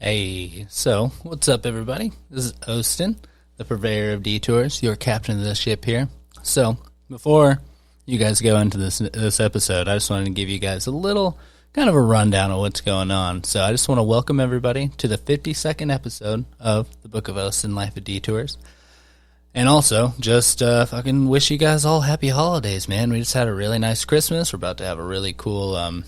Hey, so what's up, everybody? This is Austin, the purveyor of Detours, your captain of the ship here. So, before you guys go into this episode, I just wanted to give you guys a little kind of a rundown of what's going on. So, I just want to welcome everybody to the 52nd episode of the Book of Austin, Life of Detours. And also, just fucking wish you guys all happy holidays, man. We just had a really nice Christmas. We're about to have a really cool, New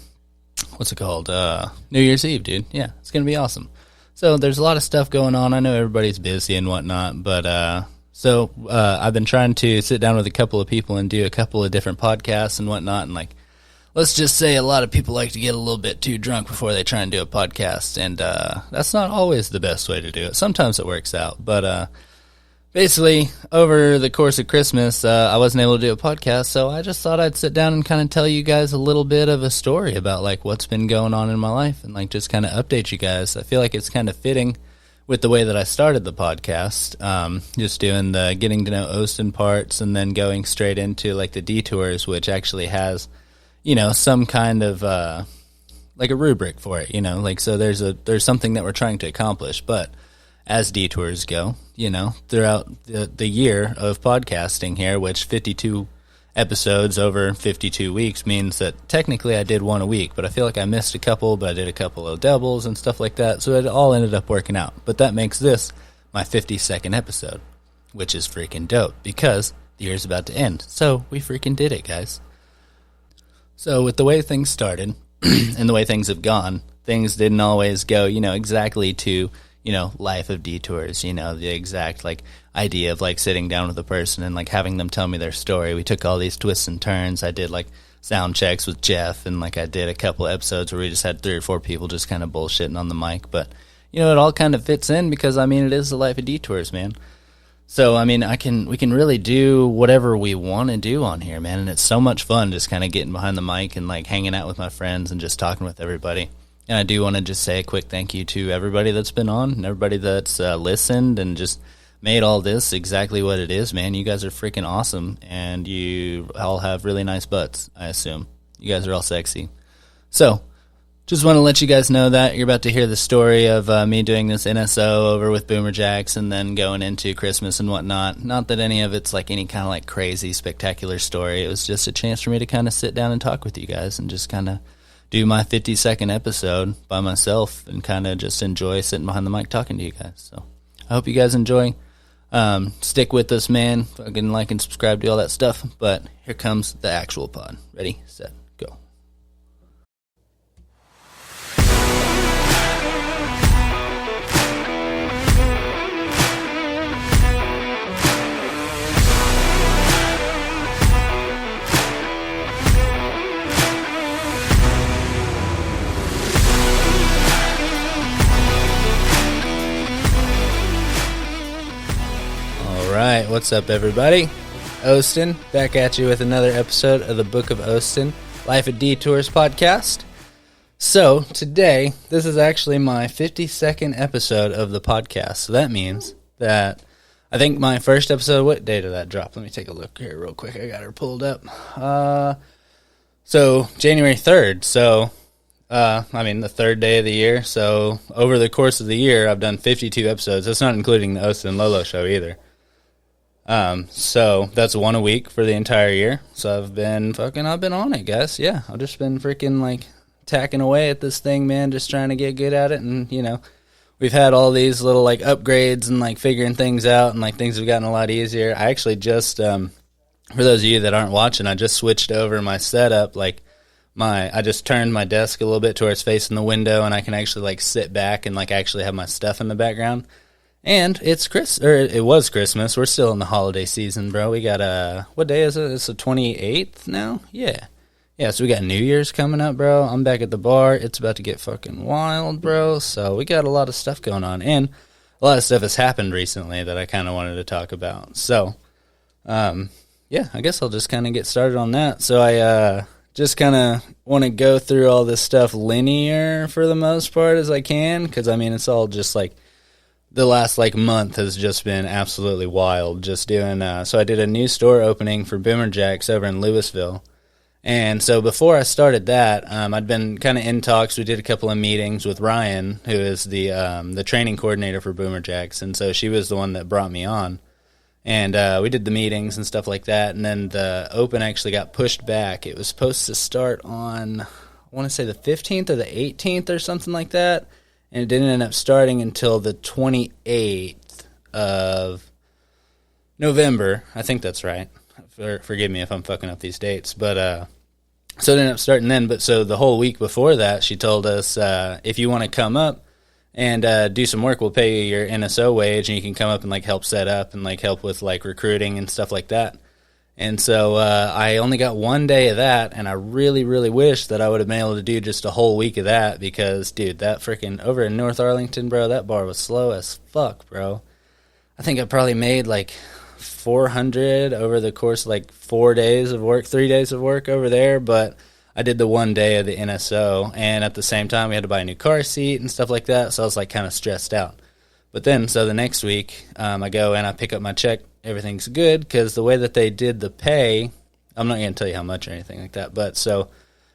Year's Eve, dude. Yeah, it's going to be awesome. So there's a lot of stuff going on. I know everybody's busy and whatnot, but I've been trying to sit down with a couple of people and do a couple of different podcasts and whatnot, and let's just say a lot of people like to get a little bit too drunk before they try and do a podcast, and that's not always the best way to do it. Sometimes it works out, but basically, over the course of Christmas, I wasn't able to do a podcast, so I just thought I'd sit down and kind of tell you guys a little bit of a story about, what's been going on in my life and, just kind of update you guys. I feel like it's kind of fitting with the way that I started the podcast, just doing the getting to know Austin parts and then going straight into, the Detours, which actually has, some kind of, a rubric for it, so there's something that we're trying to accomplish, but as Detours go, throughout the year of podcasting here, which 52 episodes over 52 weeks means that technically I did one a week, but I feel like I missed a couple, but I did a couple of doubles and stuff like that, so it all ended up working out. But that makes this my 52nd episode, which is freaking dope, because the year's about to end. So we freaking did it, guys. So with the way things started, and the way things have gone, things didn't always go, exactly to Life of Detours, the exact, idea of, sitting down with a person and, having them tell me their story. We took all these twists and turns. I did, sound checks with Jeff, and, I did a couple of episodes where we just had 3 or 4 people just kind of bullshitting on the mic. But, it all kind of fits in because, it is the Life of Detours, man. So, we can really do whatever we want to do on here, man, and it's so much fun just kind of getting behind the mic and, hanging out with my friends and just talking with everybody. And I do want to just say a quick thank you to everybody that's been on and everybody that's listened and just made all this exactly what it is, man. You guys are freaking awesome, and you all have really nice butts, I assume. You guys are all sexy. So, just want to let you guys know that you're about to hear the story of me doing this NSO over with Boomer Jacks and then going into Christmas and whatnot. Not that any of it's any kind of crazy, spectacular story. It was just a chance for me to kind of sit down and talk with you guys and just kind of do my 52nd episode by myself and kind of just enjoy sitting behind the mic talking to you guys. So I hope you guys enjoy. Stick with us, man. Fucking like and subscribe to all that stuff. But here comes the actual pod. Ready, set, go. Alright, what's up, everybody? Austin, back at you with another episode of the Book of Austin, Life of Detours podcast. So, today, this is actually my 52nd episode of the podcast. So that means that I think my first episode, what day did that drop? Let me take a look here real quick. I got her pulled up. So, January 3rd. So, the third day of the year. So, over the course of the year, I've done 52 episodes. That's not including the Austin Lolo show either. So that's one a week for the entire year. So I've been on it, guys. Yeah, I've just been freaking tacking away at this thing, man, just trying to get good at it. And, we've had all these little upgrades and figuring things out and things have gotten a lot easier. I actually just, for those of you that aren't watching, I just switched over my setup. I just turned my desk a little bit towards facing the window and I can actually sit back and actually have my stuff in the background. And it was Christmas. We're still in the holiday season, bro. We got what day is it? It's the 28th now? Yeah. Yeah, so we got New Year's coming up, bro. I'm back at the bar. It's about to get fucking wild, bro. So we got a lot of stuff going on. And a lot of stuff has happened recently that I kind of wanted to talk about. So, yeah, I guess I'll just kind of get started on that. So I just kind of want to go through all this stuff linear for the most part as I can. Because, it's all just the last month has just been absolutely wild. Just doing so I did a new store opening for Boomer Jacks over in Louisville, And so before I started that, I'd been kind of in talks. We did a couple of meetings with Ryan, who is the training coordinator for Boomer Jacks, and so she was the one that brought me on. And we did the meetings and stuff like that, and then the Open actually got pushed back. It was supposed to start on, I want to say the 15th or the 18th or something like that, and it didn't end up starting until the 28th of November. I think that's right. Forgive me if I'm fucking up these dates, but so it ended up starting then. But so the whole week before that, she told us, if you want to come up and do some work, we'll pay you your NSO wage, and you can come up and like help set up and like help with like recruiting and stuff like that. And so I only got one day of that, and I really, really wish that I would have been able to do just a whole week of that because, dude, that freaking over in North Arlington, bro, that bar was slow as fuck, bro. I think I probably made like 400 over the course of like 4 days of work, 3 days of work over there, but I did the one day of the NSO, and at the same time we had to buy a new car seat and stuff like that, so I was like kind of stressed out. But then, so the next week, I go and I pick up my check. Everything's good because the way that they did the pay, I'm not going to tell you how much or anything like that, but so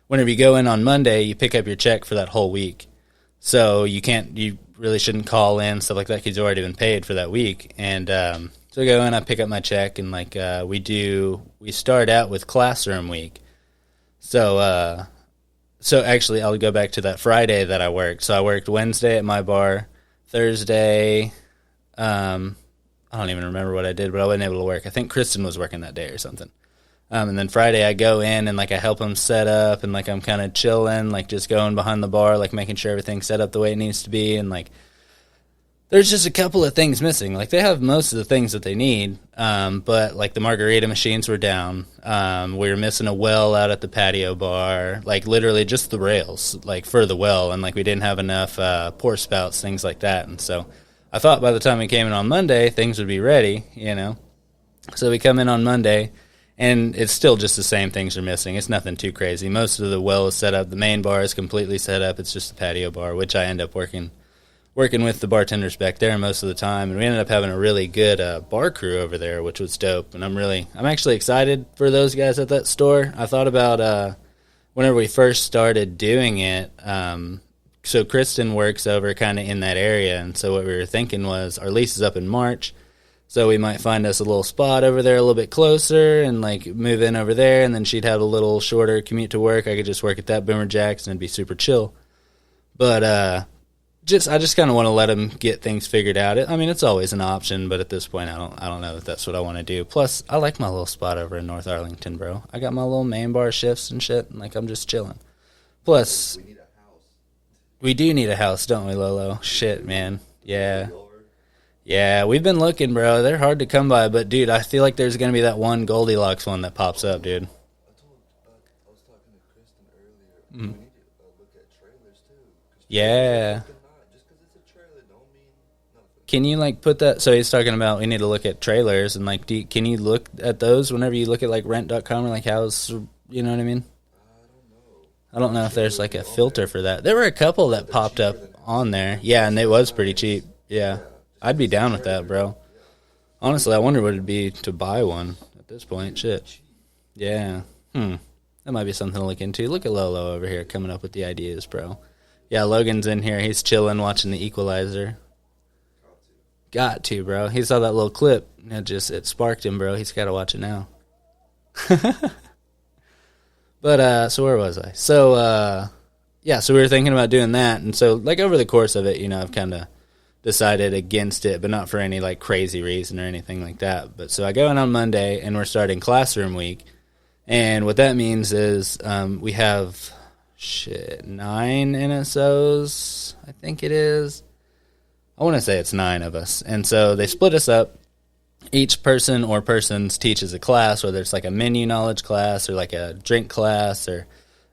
whenever you go in on Monday, you pick up your check for that whole week. So you really shouldn't call in, stuff like that, because you've already been paid for that week. And so I go in, I pick up my check, and like we start out with classroom week. So actually, I'll go back to that Friday that I worked. So I worked Wednesday at my bar, Thursday, I don't even remember what I did, but I wasn't able to work. I think Kristen was working that day or something. And then Friday I go in and like I help them set up, and like I'm kind of chilling, like just going behind the bar, like making sure everything's set up the way it needs to be, and like there's just a couple of things missing. Like, they have most of the things that they need, but, like, the margarita machines were down. We were missing a well out at the patio bar. Like, literally just the rails, like, for the well. And, like, we didn't have enough pour spouts, things like that. And so I thought by the time we came in on Monday, things would be ready, you know. So we come in on Monday, and it's still just the same things are missing. It's nothing too crazy. Most of the well is set up. The main bar is completely set up. It's just the patio bar, which I end up working with the bartenders back there most of the time, and we ended up having a really good bar crew over there, which was dope. And I'm actually excited for those guys at that store. I thought about whenever we first started doing it, so Kristen works over kind of in that area, and so what we were thinking was our lease is up in March, so we might find us a little spot over there a little bit closer and like move in over there, and then she'd have a little shorter commute to work. I could just work at that Boomer Jacks and it'd be super chill. But I just kind of want to let them get things figured out. I mean, it's always an option, but at this point, I don't know if that's what I want to do. Plus, I like my little spot over in North Arlington, bro. I got my little main bar shifts and shit, and like I'm just chilling. Plus, we need a house. We do need a house, don't we, Lolo? Shit, man. Yeah. Yeah, we've been looking, bro. They're hard to come by, but dude, I feel like there's gonna be that one Goldilocks one that pops up, dude. I was talking to Kristen earlier. We need to look at trailers too. Yeah. Can you, like, put that... So he's talking about we need to look at trailers, and, like, can you look at those whenever you look at, like, rent.com or, like, house, you know what I mean? I don't know if there's, like, a filter for that. There were a couple that popped up on there. Yeah, and it was pretty cheap. Yeah. I'd be down with that, bro. Honestly, I wonder what it'd be to buy one at this point. Shit. Yeah. That might be something to look into. Look at Lolo over here coming up with the ideas, bro. Yeah, Logan's in here. He's chilling, watching The Equalizer. Got to, bro. He saw that little clip. It sparked him, bro. He's got to watch it now. But, so where was I? So, yeah, so we were thinking about doing that. And so, like, over the course of it, you know, I've kind of decided against it, but not for any, like, crazy reason or anything like that. But so I go in on Monday, and we're starting classroom week. And what that means is we have, 9 NSOs, I think it is. I want to say it's 9 of us. And so they split us up. Each person or persons teaches a class, whether it's like a menu knowledge class or like a drink class or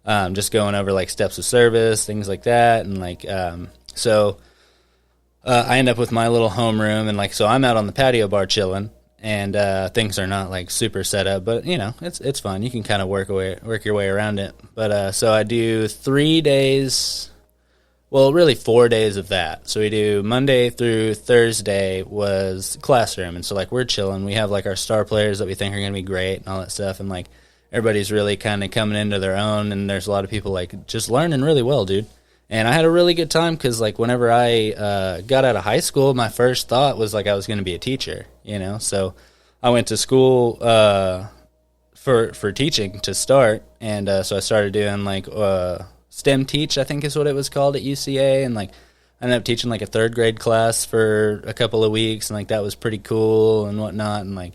just going over like steps of service, things like that. And like, so I end up with my little homeroom, and like, so I'm out on the patio bar chilling, and things are not like super set up, but you know, it's fun. You can kind of work your way around it. But so I do 3 days. Well, really 4 days of that. So we do Monday through Thursday was classroom. And so, like, we're chilling. We have, like, our star players that we think are going to be great and all that stuff. And, like, everybody's really kind of coming into their own, and there's a lot of people like just learning really well, dude. And I had a really good time because like whenever I got out of high school, my first thought was like I was going to be a teacher, you know. So I went to school for teaching to start, and so I started doing like STEM teach, I think is what it was called at UCA, and like I ended up teaching like a 3rd grade class for a couple of weeks, and like that was pretty cool and whatnot, and like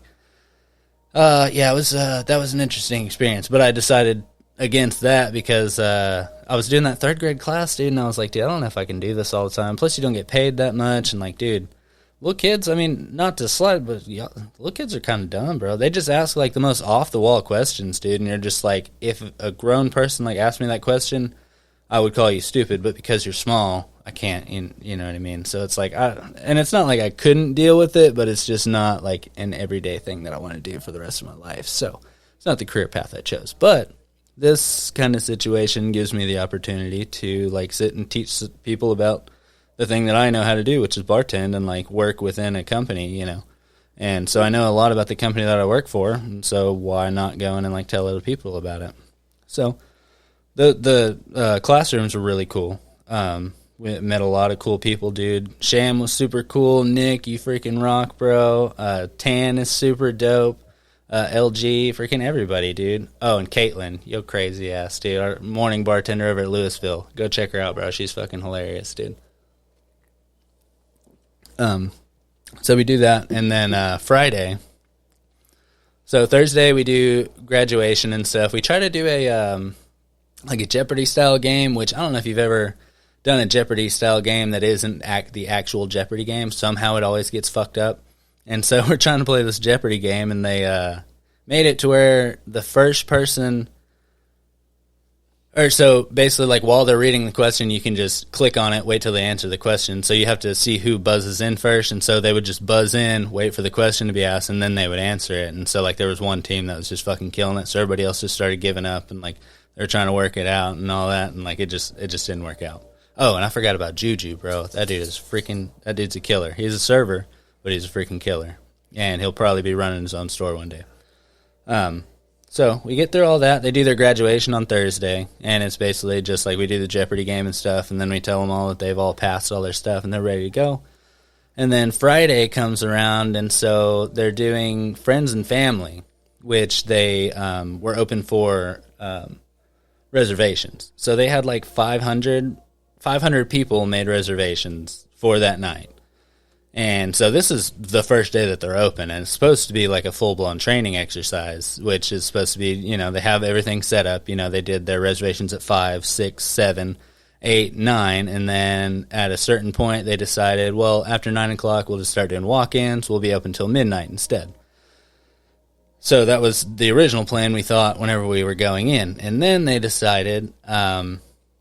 yeah, it was that was an interesting experience, but I decided against that because I was doing that 3rd grade class, dude, and I was like, dude, I don't know if I can do this all the time. Plus, you don't get paid that much, and like, dude, little kids, I mean, not to slide, but yeah, little kids are kind of dumb, bro. They just ask like the most off the wall questions, dude, and you're just like, if a grown person like asked me that question, I would call you stupid, but because you're small, I can't, you know what I mean? So it's like, and it's not like I couldn't deal with it, but it's just not like an everyday thing that I want to do for the rest of my life. So it's not the career path I chose, but this kind of situation gives me the opportunity to like sit and teach people about the thing that I know how to do, which is bartend and like work within a company, you know. And so I know a lot about the company that I work for, and so why not go in and like tell other people about it? So the classrooms were really cool. We met a lot of cool people, dude. Sham was super cool. Nick, you freaking rock, bro. Tan is super dope. LG, freaking everybody, dude. Oh, and Caitlin, yo crazy ass, dude. Our morning bartender over at Louisville. Go check her out, bro. She's fucking hilarious, dude. So we do that, and then Friday. So Thursday we do graduation and stuff. We try to do a like a Jeopardy style game, which I don't know if you've ever done a Jeopardy style game that isn't the actual Jeopardy game. Somehow it always gets fucked up. And so we're trying to play this Jeopardy game, and they made it to where the first person, or so basically like while they're reading the question, you can just click on it, wait till they answer the question. So you have to see who buzzes in first, and so they would just buzz in, wait for the question to be asked, and then they would answer it. And so like there was one team that was just fucking killing it, so everybody else just started giving up, and like they were trying to work it out and all that, and like it just didn't work out. Oh, and I forgot about Juju, bro. That dude's a killer. He's a server, but he's a freaking killer. And he'll probably be running his own store one day. So we get through all that. They do their graduation on Thursday, and it's basically just like we do the Jeopardy game and stuff, and then we tell them all that they've all passed all their stuff and they're ready to go. And then Friday comes around, and so they're doing friends and family, which they were open for reservations. So they had like 500 people made reservations for that night. And so this is the first day that they're open, and it's supposed to be like a full-blown training exercise, which is supposed to be, you know, they have everything set up. You know, they did their reservations at 5, 6, 7, 8, 9, and then at a certain point they decided, well, after 9 o'clock we'll just start doing walk-ins. We'll be open until midnight instead. So that was the original plan, we thought, whenever we were going in. And then they decided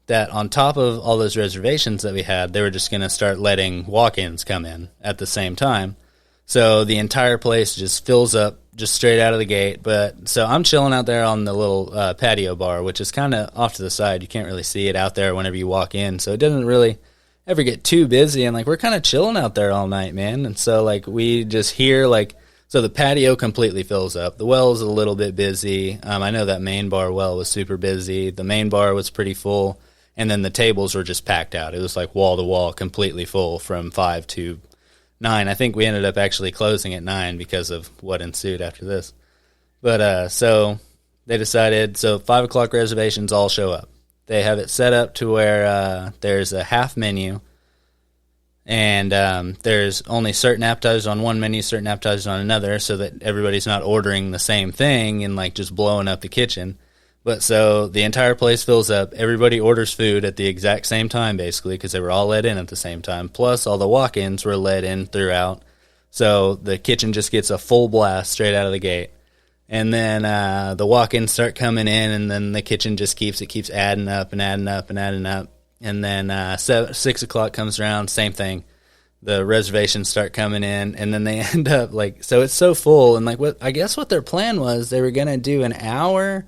that on top of all those reservations that we had, they were just going to start letting walk-ins come in at the same time. So the entire place just fills up just straight out of the gate. But so I'm chilling out there on the little patio bar, which is kind of off to the side. You can't really see it out there whenever you walk in. So it doesn't really ever get too busy. And like we're kind of chilling out there all night, man. And so like we just hear like, so the patio completely fills up. The well is a little bit busy. I know that main bar well was super busy. The main bar was pretty full. And then the tables were just packed out. It was like wall-to-wall, completely full from 5 to 9. I think we ended up actually closing at 9 because of what ensued after this. But so they decided, so 5 o'clock reservations all show up. They have it set up to where there's a half menu, and there's only certain appetizers on one menu, certain appetizers on another, so that everybody's not ordering the same thing and like just blowing up the kitchen. But so the entire place fills up. Everybody orders food at the exact same time, basically, because they were all let in at the same time. Plus, all the walk-ins were let in throughout. So the kitchen just gets a full blast straight out of the gate. And then the walk-ins start coming in, and then the kitchen just keeps adding up and adding up and adding up. And then 6 o'clock comes around, same thing. The reservations start coming in, and then they end up like, so it's so full. And like, what I guess what their plan was, they were going to do an hour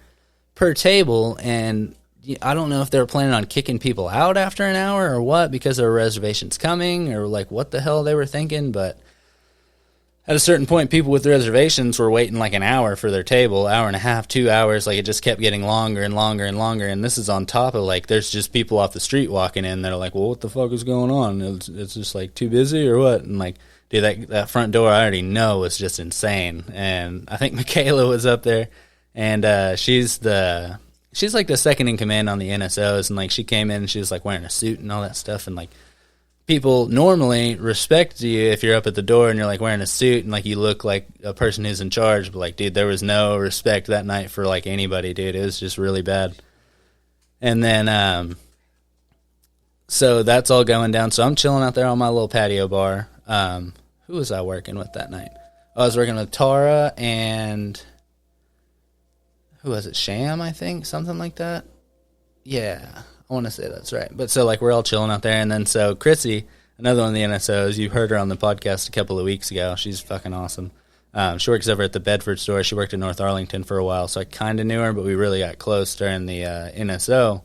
per table, and I don't know if they were planning on kicking people out after an hour or what, because there were reservations coming, or like what the hell they were thinking. But at a certain point, people with reservations were waiting like an hour for their table, hour and a half, 2 hours. Like, it just kept getting longer and longer and longer. And this is on top of, like, there's just people off the street walking in. They're like, well, what the fuck is going on? It's just, like, too busy or what? And, like, dude, that front door I already know was just insane. And I think Michaela was up there. And she's like the second in command on the NSOs. And, like, she came in and she was, like, wearing a suit and all that stuff. And, like, people normally respect you if you're up at the door and you're like wearing a suit and like you look like a person who's in charge. But like, dude, there was no respect that night for like anybody, dude. It was just really bad. And then, so that's all going down. So I'm chilling out there on my little patio bar. Who was I working with that night? I was working with Tara and who was it? Sham, I think, something like that. Yeah. I want to say that's right. But so, like, we're all chilling out there. And then, so, Chrissy, another one of the NSOs, you heard her on the podcast a couple of weeks ago. She's fucking awesome. She works over at the Bedford store. She worked in North Arlington for a while, so I kind of knew her, but we really got close during the NSO.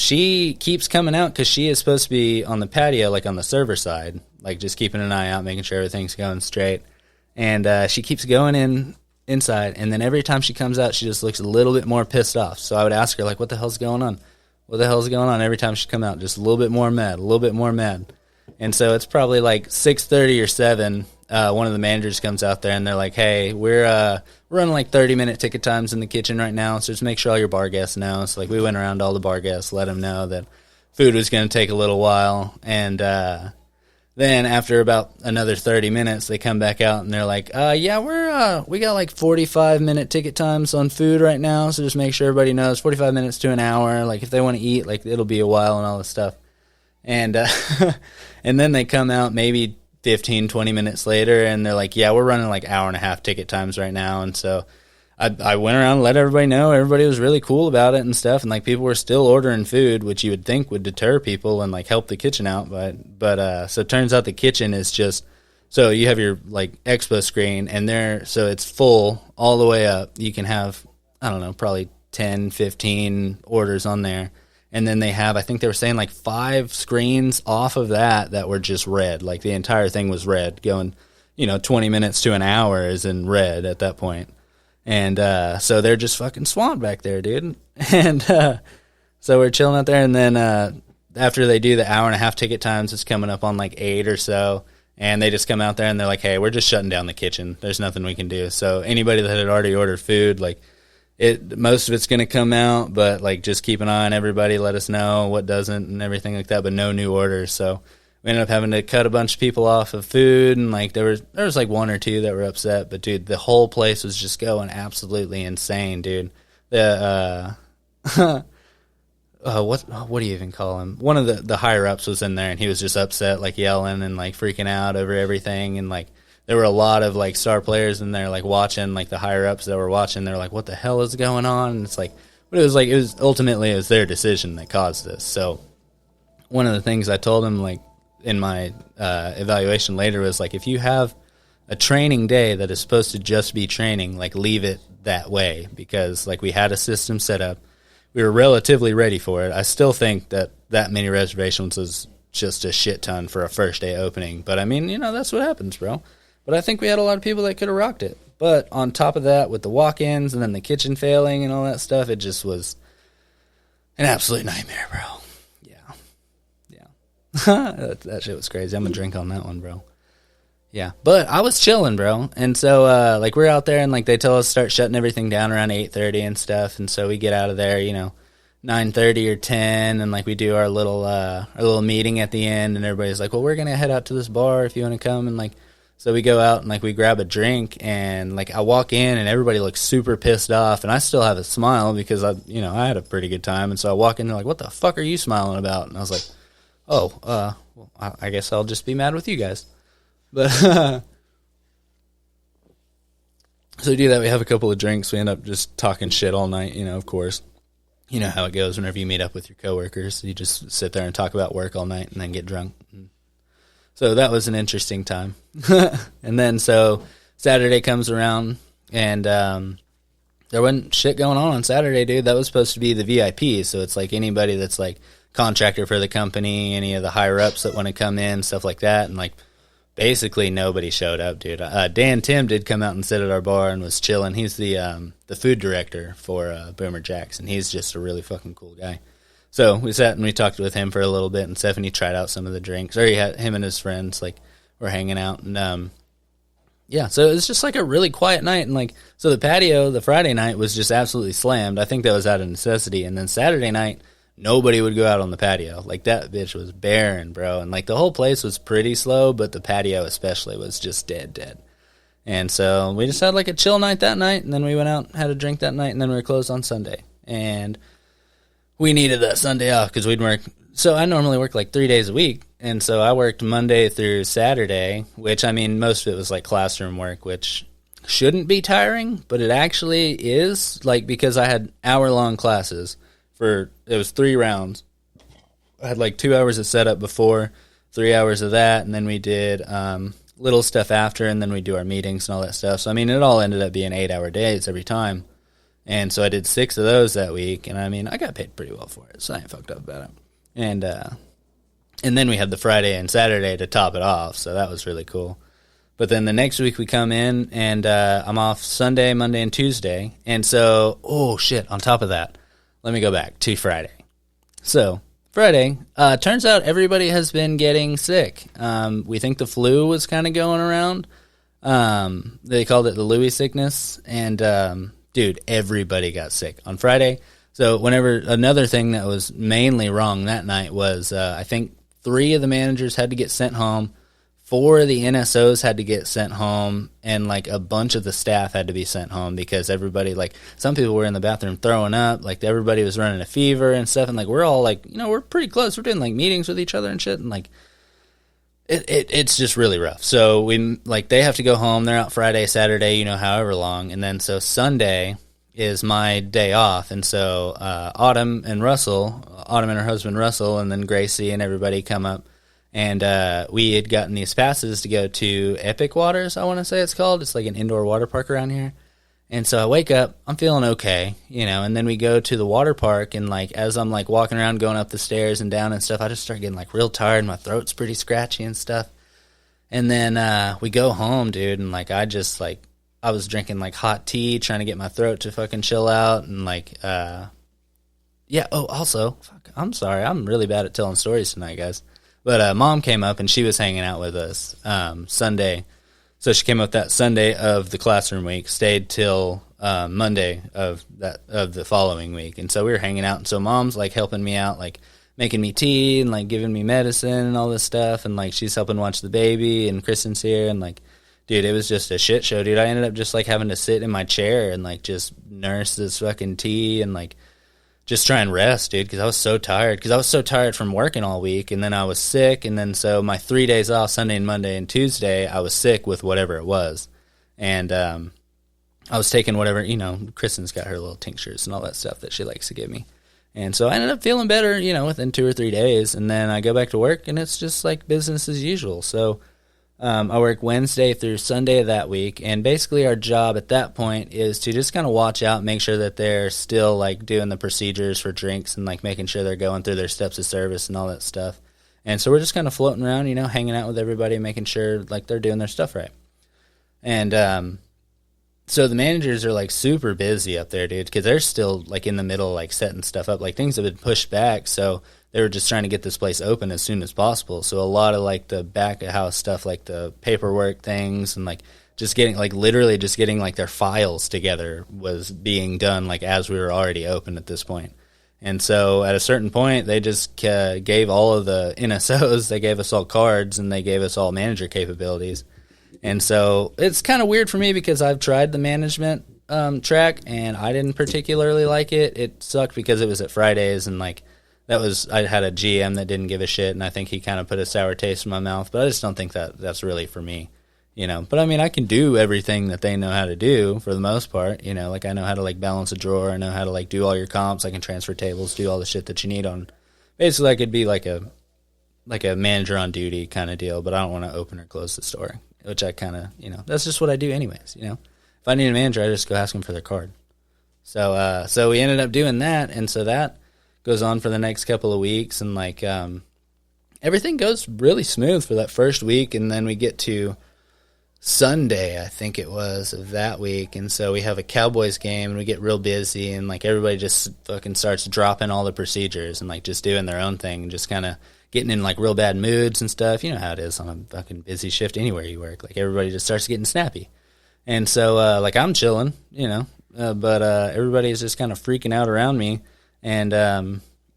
She keeps coming out because she is supposed to be on the patio, like, on the server side, like, just keeping an eye out, making sure everything's going straight. And she keeps going inside, and then every time she comes out, she just looks a little bit more pissed off. So I would ask her, like, what the hell's going on? What the hell's going on? Every time she come out, just a little bit more mad, a little bit more mad. And so it's probably like 6:30 or 7. One of the managers comes out there and they're like, hey, we're running like 30-minute ticket times in the kitchen right now, so just make sure all your bar guests know. So like we went around to all the bar guests, let them know that food was going to take a little while. And then after about another 30 minutes, they come back out and they're like, yeah, we got like 45-minute ticket times on food right now, so just make sure everybody knows 45 minutes to an hour. Like if they want to eat, like it'll be a while and all this stuff. And and then they come out maybe 15, 20 minutes later and they're like, yeah, we're running like hour and a half ticket times right now. And so I went around and let everybody know. Everybody was really cool about it and stuff, and like people were still ordering food, which you would think would deter people and like help the kitchen out. But so it turns out the kitchen is just, so you have your like expo screen and there, so it's full all the way up. You can have, I don't know, probably 10, 15 orders on there. And then they have, I think they were saying like 5 screens off of that were just red. Like the entire thing was red, going, 20 minutes to an hour is in red at that point. And so they're just fucking swamped back there, dude. And so we're chilling out there. And then after they do the hour and a half ticket times, it's coming up on like 8 or so. And they just come out there and they're like, hey, we're just shutting down the kitchen. There's nothing we can do. So anybody that had already ordered food, like most of it's going to come out, but like just keep an eye on everybody. Let us know what doesn't and everything like that, but no new orders. So we ended up having to cut a bunch of people off of food, and like there was like 1 or 2 that were upset, but dude, the whole place was just going absolutely insane, dude. The what do you even call him? One of the higher ups was in there, and he was just upset, like yelling and like freaking out over everything, and like there were a lot of like star players in there, like watching, like the higher ups that were watching. They're like, "What the hell is going on?" And it's like, but it was ultimately it was their decision that caused this. So one of the things I told him, like, in my evaluation later was like, if you have a training day that is supposed to just be training, like leave it that way, because like we had a system set up, we were relatively ready for it. I still think that many reservations was just a shit ton for a first day opening, but I mean, that's what happens, bro. But I think we had a lot of people that could have rocked it. But on top of that, with the walk-ins and then the kitchen failing and all that stuff, it just was an absolute nightmare, bro. That shit was crazy. I'm gonna drink on that one, bro. Yeah, but I was chilling, bro. And so like we're out there and like they tell us to start shutting everything down around 8:30 and stuff, and so we get out of there 9:30 or 10, and like we do our little meeting at the end, and everybody's like, well, we're gonna head out to this bar if you want to come. And like so we go out and like we grab a drink, and like I walk in and everybody looks super pissed off, and I still have a smile because I had a pretty good time. And so I walk in and they're like, what the fuck are you smiling about? And I was like, oh, well, I guess I'll just be mad with you guys. But so we do that. We have a couple of drinks. We end up just talking shit all night, of course. You know how it goes whenever you meet up with your coworkers. You just sit there and talk about work all night and then get drunk. So that was an interesting time. And then so Saturday comes around, and there wasn't shit going on Saturday, dude. That was supposed to be the VIP. So it's like anybody that's like contractor for the company, any of the higher ups that want to come in, stuff like that. And like basically nobody showed up, dude. Dan Tim did come out and sit at our bar and was chilling. He's the food director for Boomer Jack's, and he's just a really fucking cool guy. So we sat and we talked with him for a little bit, and Stephanie tried out some of the drinks. Or he had him and his friends like were hanging out, and yeah. So it was just like a really quiet night, and like so the patio, the Friday night was just absolutely slammed. I think that was out of necessity, and then Saturday night nobody would go out on the patio. Like that bitch was barren, bro, and like the whole place was pretty slow, but the patio especially was just dead. And so we just had like a chill night that night, and then we went out, had a drink that night, and then we were closed on Sunday. And we needed that Sunday off because we'd work. So I normally work like 3 days a week. And so I worked Monday through Saturday, which, I mean, most of it was like classroom work, which shouldn't be tiring, but it actually is, like, because I had hour-long classes it was 3 rounds. I had like 2 hours of setup before, 3 hours of that, and then we did little stuff after, and then we do our meetings and all that stuff. So, I mean, it all ended up being 8-hour days every time. And so I did 6 of those that week, and I mean, I got paid pretty well for it, so I ain't fucked up about it. And then we had the Friday and Saturday to top it off, so that was really cool. But then the next week we come in, and I'm off Sunday, Monday, and Tuesday. And so, oh shit, on top of that, let me go back to Friday. So, Friday, turns out everybody has been getting sick. We think the flu was kind of going around. They called it the Louis sickness, and dude, everybody got sick on Friday. So another thing that was mainly wrong that night was I think 3 of the managers had to get sent home, 4 of the NSOs had to get sent home, and like a bunch of the staff had to be sent home because everybody, like some people were in the bathroom throwing up, like everybody was running a fever and stuff, and like we're all like, you know, we're pretty close. We're doing like meetings with each other and shit, and like it's just really rough. So they have to go home. They're out Friday, Saturday, you know, however long, and then so Sunday is my day off, and so Autumn and her husband Russell, and then Gracie and everybody come up, and we had gotten these passes to go to Epic Waters, I want to say it's called. It's like an indoor water park around here. And so I wake up, I'm feeling okay, you know, and then we go to the water park, and like as I'm like walking around, going up the stairs and down and stuff, I just start getting like real tired, my throat's pretty scratchy and stuff. And then we go home, dude, and like I was drinking like hot tea, trying to get my throat to fucking chill out, and like, yeah. Oh, also, fuck, I'm sorry, I'm really bad at telling stories tonight, guys. But Mom came up and she was hanging out with us Sunday, so she came up that Sunday of the classroom week, stayed till Monday of the following week, and so we were hanging out. And so Mom's like helping me out, like making me tea and like giving me medicine and all this stuff, and like she's helping watch the baby, and Kristen's here, and like. Dude, it was just a shit show, dude. I ended up just, like, having to sit in my chair and, like, just nurse this fucking tea and, like, just try and rest, dude, because I was so tired. Because I was so tired from working all week, and then I was sick, and then so my 3 days off, Sunday and Monday and Tuesday, I was sick with whatever it was. And I was taking whatever, you know, Kristen's got her little tinctures and all that stuff that she likes to give me. And so I ended up feeling better, you know, within 2 or 3 days. And then I go back to work, and it's just, like, business as usual. So I work Wednesday through Sunday of that week, and basically our job at that point is to just kind of watch out, make sure that they're still like doing the procedures for drinks and like making sure they're going through their steps of service and all that stuff. And so we're just kind of floating around, you know, hanging out with everybody, making sure like they're doing their stuff right. And so the managers are like super busy up there, dude, because they're still like in the middle, like setting stuff up. Like things have been pushed back, so they were just trying to get this place open as soon as possible. So a lot of like the back of house stuff, like the paperwork things, and like just getting like literally just getting like their files together was being done like as we were already open at this point. And so at a certain point, they just gave all of the NSOs, they gave us all cards, and they gave us all manager capabilities. And so it's kind of weird for me because I've tried the management track, and I didn't particularly like it. It sucked because it was at Fridays, and like I had a GM that didn't give a shit, and I think he kind of put a sour taste in my mouth. But I just don't think that's really for me, you know. But I mean, I can do everything that they know how to do for the most part, you know. Like I know how to like balance a drawer, I know how to like do all your comps, I can transfer tables, do all the shit that you need on. Basically, I could be like a manager on duty kind of deal, but I don't want to open or close the store. Which I kind of, you know, that's just what I do anyways, you know. If I need a manager, I just go ask them for their card. So we ended up doing that, and so that goes on for the next couple of weeks, and like, and everything goes really smooth for that first week, and then we get to Sunday, I think it was, of that week, and so we have a Cowboys game, and we get real busy, and, like, everybody just fucking starts dropping all the procedures and, like, just doing their own thing and just kind of getting in, like, real bad moods and stuff. You know how it is on a fucking busy shift anywhere you work. Like, everybody just starts getting snappy. And so, like, I'm chilling, you know, but everybody's just kind of freaking out around me, and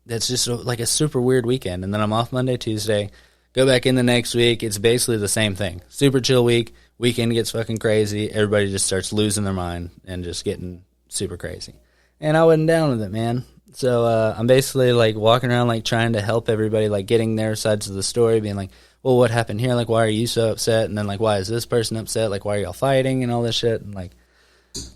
it's just, like, a super weird weekend. And then I'm off Monday, Tuesday, go back in the next week. It's basically the same thing. Super chill week. Weekend gets fucking crazy. Everybody just starts losing their mind and just getting super crazy. And I wasn't down with it, man. So I'm basically, like, walking around, like, trying to help everybody, like, getting their sides of the story, being like, well, what happened here? Like, why are you so upset? And then, like, why is this person upset? Like, why are y'all fighting and all this shit? And, like,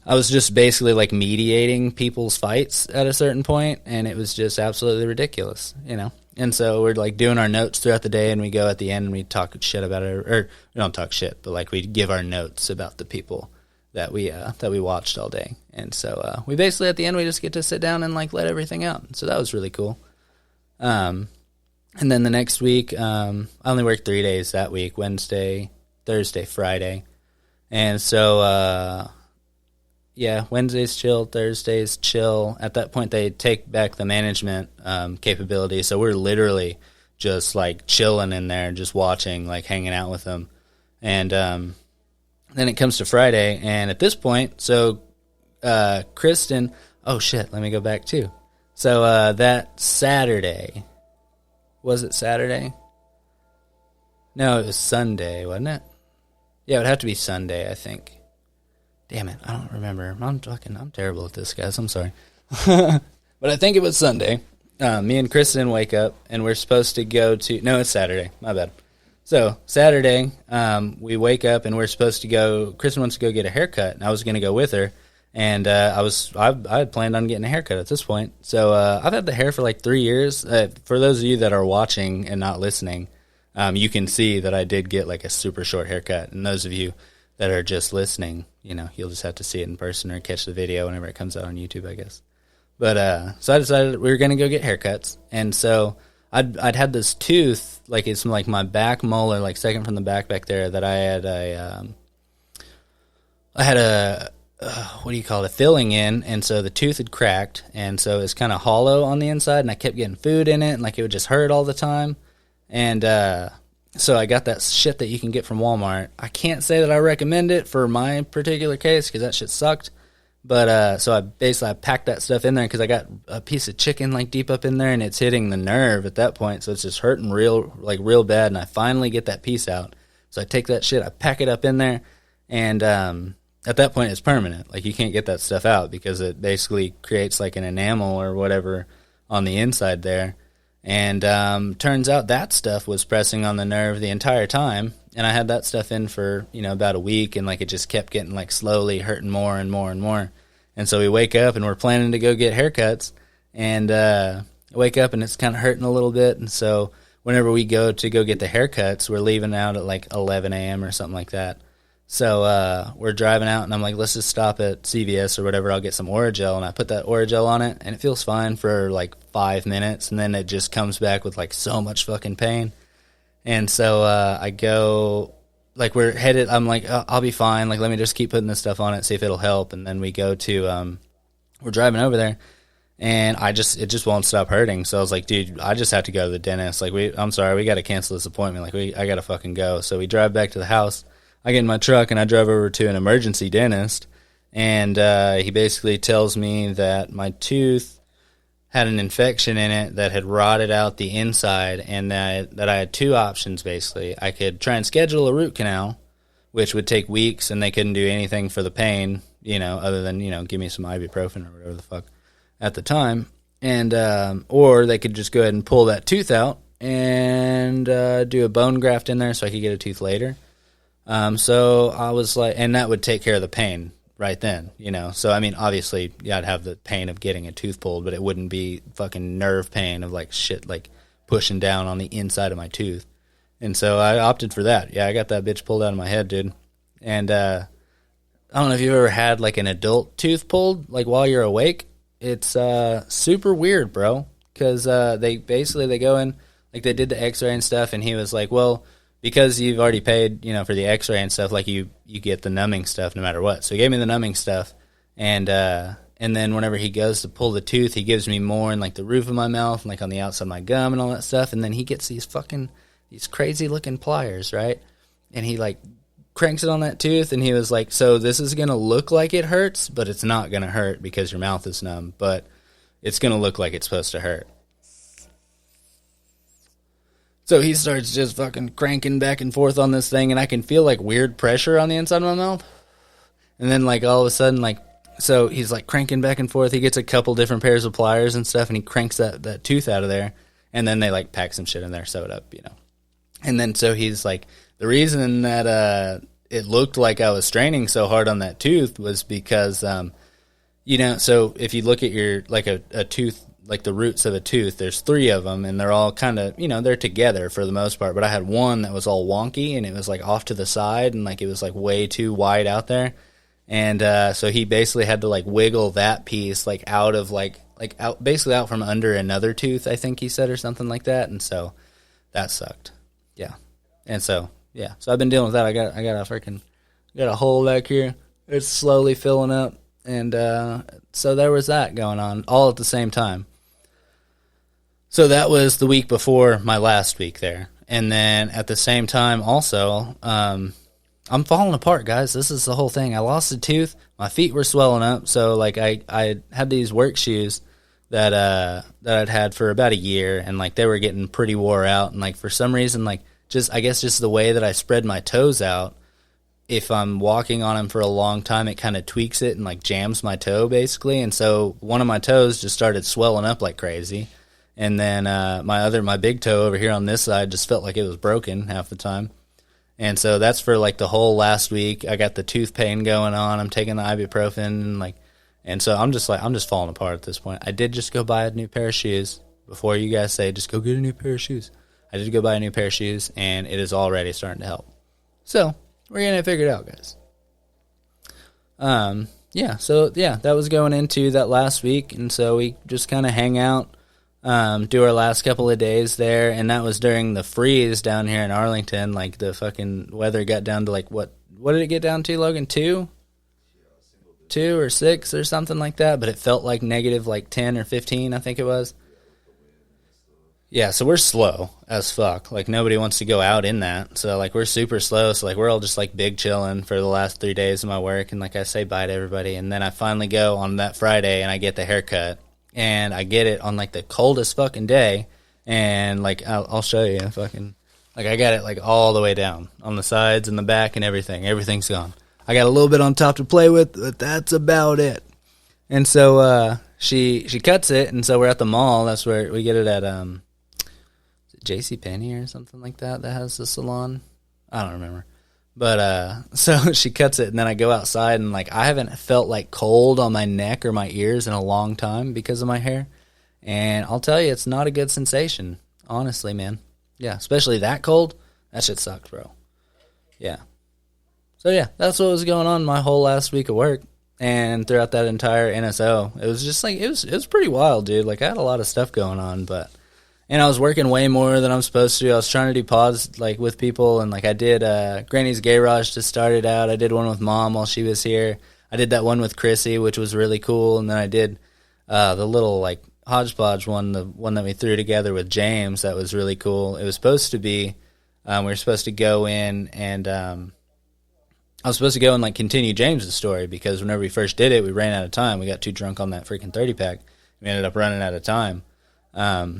I was just basically, like, mediating people's fights at a certain point, and it was just absolutely ridiculous, you know? And so we're, like, doing our notes throughout the day, and we go at the end and we talk shit about it, or we don't talk shit, but, like, we give our notes about the people that we watched all day. And so we basically, at the end, we just get to sit down and, like, let everything out. So that was really cool. And then the next week, I only worked 3 days that week, Wednesday, Thursday, Friday. And so, yeah, Wednesday's chill, Thursday's chill. At that point, they take back the management capability, so we're literally just, like, chilling in there, just watching, like, hanging out with them. And then it comes to Friday, and at this point, so Kristen, oh, shit, let me go back, too. So that Saturday, was it Saturday? No, it was Sunday, wasn't it? Yeah, it would have to be Sunday, I think. Damn it, I don't remember. I'm terrible at this, guys. I'm sorry. But I think it was Sunday. Me and Kristen wake up, and we're supposed to go to... No, it's Saturday. My bad. So, Saturday, we wake up, and we're supposed to go... Kristen wants to go get a haircut, and I was going to go with her. And I had planned on getting a haircut at this point. So, I've had the hair for like 3 years. For those of you that are watching and not listening, you can see that I did get like a super short haircut. And those of you that are just listening, you know, you'll just have to see it in person or catch the video whenever it comes out on YouTube, I guess. But so I decided we were going to go get haircuts, and so I'd had this tooth, like it's like my back molar, like second from the back there, that I had a what do you call it, a filling in, and so the tooth had cracked, and so it's kind of hollow on the inside, and I kept getting food in it, and like it would just hurt all the time, and so I got that shit that you can get from Walmart. I can't say that I recommend it for my particular case because that shit sucked. But so I packed that stuff in there because I got a piece of chicken like deep up in there, and it's hitting the nerve at that point. So it's just hurting real bad. And I finally get that piece out. So I take that shit, I pack it up in there, and at that point it's permanent. Like you can't get that stuff out because it basically creates like an enamel or whatever on the inside there. And turns out that stuff was pressing on the nerve the entire time, and I had that stuff in for, you know, about a week, and like it just kept getting like slowly hurting more and more and more. And so we wake up and we're planning to go get haircuts, and wake up and it's kind of hurting a little bit. And so whenever we go to go get the haircuts, we're leaving out at like 11 a.m. or something like that. So we're driving out, and I'm like, let's just stop at CVS or whatever. I'll get some Orajel, and I put that Orajel on it, and it feels fine for like 5 minutes, and then it just comes back with like so much fucking pain. And so I go, like we're headed, I'm like, oh, I'll be fine. Like, let me just keep putting this stuff on it, see if it'll help. And then we go to, we're driving over there, and it just won't stop hurting. So I was like, dude, I just have to go to the dentist. Like, I'm sorry, we got to cancel this appointment. Like, I got to fucking go. So we drive back to the house. I get in my truck, and I drive over to an emergency dentist, and he basically tells me that my tooth had an infection in it that had rotted out the inside, and that I had two options, basically. I could try and schedule a root canal, which would take weeks, and they couldn't do anything for the pain, you know, other than, you know, give me some ibuprofen or whatever the fuck at the time, and or they could just go ahead and pull that tooth out and do a bone graft in there so I could get a tooth later. So I was like, and that would take care of the pain right then, you know. So, I mean, obviously, yeah, I'd have the pain of getting a tooth pulled, but it wouldn't be fucking nerve pain of like shit, like pushing down on the inside of my tooth. And so I opted for that. Yeah, I got that bitch pulled out of my head, dude. And I don't know if you've ever had like an adult tooth pulled, like while you're awake. It's super weird, bro, because they go in, Like, they did the x-ray and stuff, and he was like, well, because you've already paid, for the x-ray and stuff, like, you get the numbing stuff no matter what. So he gave me the numbing stuff, and then whenever he goes to pull the tooth, he gives me more in, like, the roof of my mouth and, like, on the outside of my gum and all that stuff, and then he gets these crazy-looking pliers, right? And he, like, cranks it on that tooth, and he was like, so this is going to look like it hurts, but it's not going to hurt because your mouth is numb, but it's going to look like it's supposed to hurt. So he starts just fucking cranking back and forth on this thing, and I can feel, like, weird pressure on the inside of my mouth. And then, like, all of a sudden, like, so he's, like, cranking back and forth. He gets a couple different pairs of pliers and stuff, and he cranks that tooth out of there. And then they, like, pack some shit in there, sew it up, And then so he's, like, the reason that it looked like I was straining so hard on that tooth was because, so if you look at your, like, a tooth, like the roots of a tooth, there's 3 of them, and they're all kind of, they're together for the most part, but I had one that was all wonky, and it was, like, off to the side, and, like, it was, like, way too wide out there, and so he basically had to, like, wiggle that piece, like, out of, like out, basically out from under another tooth, I think he said, or something like that, and so that sucked, yeah, and so, yeah, so I've been dealing with that. I got a hole back here, it's slowly filling up, and so there was that going on, all at the same time. So that was the week before my last week there. And then at the same time also, I'm falling apart, guys. This is the whole thing. I lost a tooth. My feet were swelling up. So, like, I had these work shoes that I'd had for about a year. And, like, they were getting pretty wore out. And, like, for some reason, like, I guess just the way that I spread my toes out, if I'm walking on them for a long time, it kind of tweaks it and, like, jams my toe, basically. And so one of my toes just started swelling up like crazy. And then my big toe over here on this side just felt like it was broken half the time. And so that's for, like, the whole last week. I got the tooth pain going on. I'm taking the ibuprofen, and so I'm just falling apart at this point. I did just go buy a new pair of shoes. Before you guys say, just go get a new pair of shoes. I did go buy a new pair of shoes, and it is already starting to help. So we're going to figure it out, guys. That was going into that last week, and so we just kind of hang out. Do our last couple of days there, and that was during the freeze down here in Arlington. Like, the fucking weather got down to, like, what did it get down to, Logan? 2 or 6 or something like that, but it felt like negative, like, 10 or 15, I think it was. Yeah, so we're slow as fuck. Like, nobody wants to go out in that, so, like, we're super slow, so, like, we're all just, like, big chilling for the last 3 days of my work, and, like, I say bye to everybody, and then I finally go on that Friday, and I get the haircut. And I get it on, like, the coldest fucking day, and, like, I'll show you, fucking, like, I got it, like, all the way down on the sides and the back and everything. Everything's gone. I got a little bit on top to play with, but that's about it. And so she cuts it, and so we're at the mall. That's where we get it at JCPenney or something like that has the salon. I don't remember. But, so she cuts it, and then I go outside, and, like, I haven't felt, like, cold on my neck or my ears in a long time because of my hair. And I'll tell you, it's not a good sensation, honestly, man. Yeah, especially that cold. That shit sucked, bro. Yeah. So, yeah, that's what was going on my whole last week of work. And throughout that entire NSO, it was just, like, it was pretty wild, dude. Like, I had a lot of stuff going on, but... And I was working way more than I'm supposed to. I was trying to do pods, like, with people, and, like, I did Granny's Garage to start it out. I did one with Mom while she was here. I did that one with Chrissy, which was really cool, and then I did the little, like, hodgepodge one, the one that we threw together with James. That was really cool. It was supposed to be, we were supposed to go in, and I was supposed to go and, like, continue James's story, because whenever we first did it, we ran out of time. We got too drunk on that freaking 30-pack. We ended up running out of time.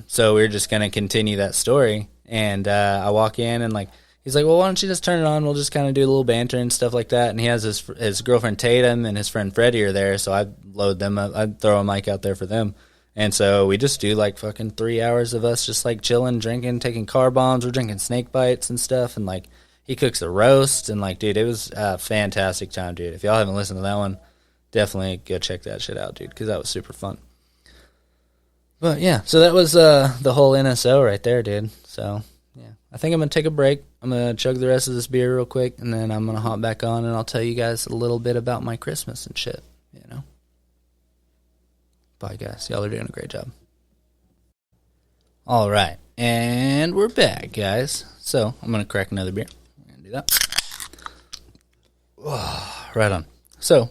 So we were just going to continue that story, and I walk in, and, like, he's like, well, why don't you just turn it on? We'll just kind of do a little banter and stuff like that. And he has his girlfriend Tatum and his friend Freddie are there, so I load them up. I throw a mic out there for them. And so we just do, like, fucking 3 hours of us just, like, chilling, drinking, taking car bombs. We're drinking snake bites and stuff, and, like, he cooks a roast, and, like, dude, it was a fantastic time, dude. If y'all haven't listened to that one, definitely go check that shit out, dude, because that was super fun. But, yeah, so that was the whole NSO right there, dude. So, yeah, I think I'm going to take a break. I'm going to chug the rest of this beer real quick, and then I'm going to hop back on, and I'll tell you guys a little bit about my Christmas and shit, you know. Bye, guys. Y'all are doing a great job. All right. And we're back, guys. So I'm going to crack another beer. I'm going to do that. Oh, right on. So,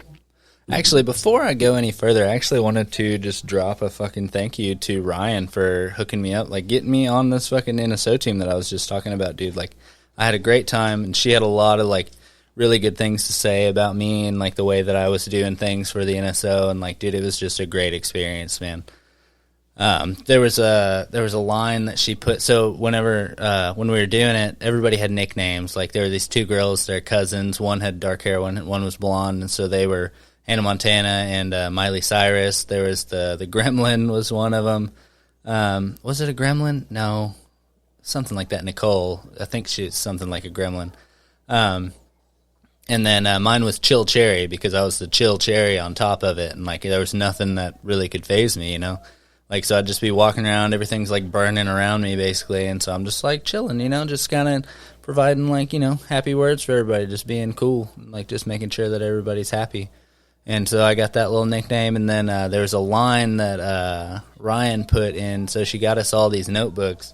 actually, before I go any further, I actually wanted to just drop a fucking thank you to Ryan for hooking me up, like getting me on this fucking NSO team that I was just talking about, dude. Like, I had a great time, and she had a lot of, like, really good things to say about me and, like, the way that I was doing things for the NSO, and, like, dude, it was just a great experience, man. There was a line that she put. So whenever when we were doing it, everybody had nicknames. Like there were these two girls, they're cousins. One had dark hair, one was blonde, and so they were Hannah Montana and Miley Cyrus. There was the Gremlin was one of them. Was it a Gremlin? No, something like that. Nicole, I think she's something like a Gremlin. And then mine was Chill Cherry because I was the chill cherry on top of it, and like there was nothing that really could faze me, you know. Like, so I'd just be walking around, everything's, like, burning around me, basically, and so I'm just, like, chilling, you know, just kind of providing, like, you know, happy words for everybody, just being cool, like, just making sure that everybody's happy. And so I got that little nickname, and then there was a line that Ryan put in, so she got us all these notebooks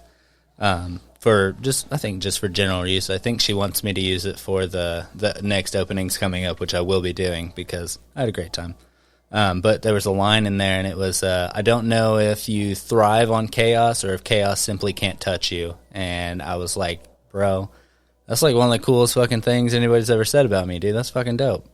for just, I think, just for general use. I think she wants me to use it for the next openings coming up, which I will be doing, because I had a great time. But there was a line in there, and it was, I don't know if you thrive on chaos or if chaos simply can't touch you. And I was like, bro, that's like one of the coolest fucking things anybody's ever said about me, dude. That's fucking dope.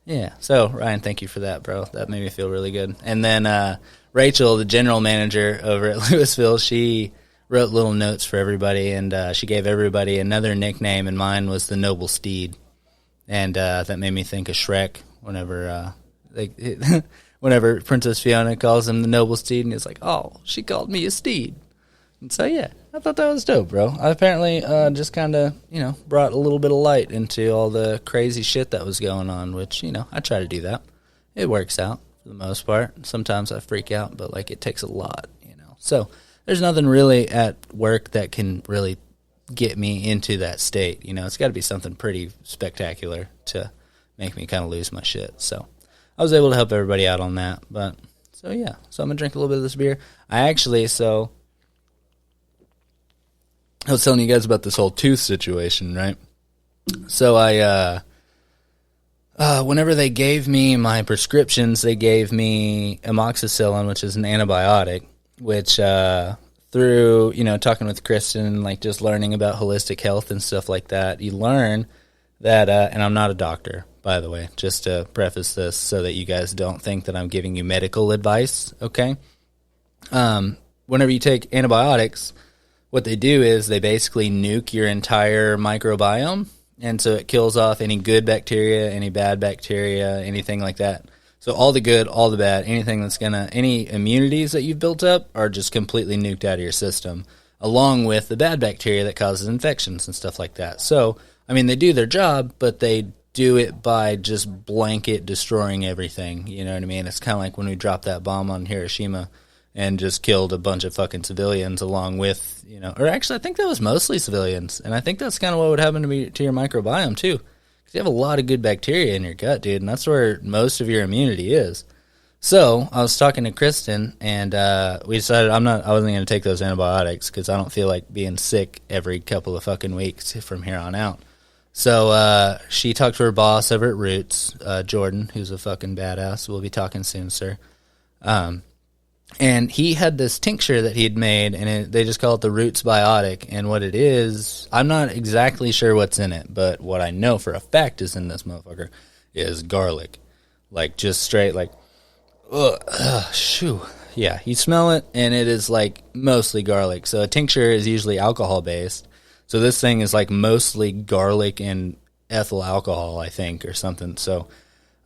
Yeah. So, Ryan, thank you for that, bro. That made me feel really good. And then Rachel, the general manager over at Louisville, she wrote little notes for everybody, and she gave everybody another nickname, and mine was the Noble Steed. And that made me think of Shrek whenever... whenever Princess Fiona calls him the Noble Steed, and he's like, oh, she called me a steed. And so, yeah, I thought that was dope, bro. I apparently just kind of, you know, brought a little bit of light into all the crazy shit that was going on, which, you know, I try to do that. It works out for the most part. Sometimes I freak out, but, like, it takes a lot, you know. So there's nothing really at work that can really get me into that state, you know. It's got to be something pretty spectacular to make me kind of lose my shit, so... I was able to help everybody out on that, but, so yeah, so I'm going to drink a little bit of this beer. I was telling you guys about this whole tooth situation, right? So whenever they gave me my prescriptions, they gave me amoxicillin, which is an antibiotic, which, through, you know, talking with Kristen and, like, just learning about holistic health and stuff like that, you learn that, and I'm not a doctor, by the way, just to preface this so that you guys don't think that I'm giving you medical advice, okay? Whenever you take antibiotics, what they do is they basically nuke your entire microbiome, and so it kills off any good bacteria, any bad bacteria, anything like that. So all the good, all the bad, any immunities that you've built up are just completely nuked out of your system, along with the bad bacteria that causes infections and stuff like that. So, I mean, they do their job, but they do it by just blanket destroying everything, you know what I mean? It's kind of like when we dropped that bomb on Hiroshima and just killed a bunch of fucking civilians along with, you know, or actually I think that was mostly civilians, and I think that's kind of what would happen to your microbiome too, because you have a lot of good bacteria in your gut, dude, and that's where most of your immunity is. So I was talking to Kristen, and we decided I wasn't going to take those antibiotics because I don't feel like being sick every couple of fucking weeks from here on out. So she talked to her boss over at Roots, Jordan, who's a fucking badass. We'll be talking soon, sir. And he had this tincture that he'd made, and they just call it the Roots Biotic. And what it is, I'm not exactly sure what's in it, but what I know for a fact is in this motherfucker is garlic. Like, just straight, like, shoo. Yeah, you smell it, and it is, like, mostly garlic. So a tincture is usually alcohol-based. So this thing is like mostly garlic and ethyl alcohol, I think, or something. So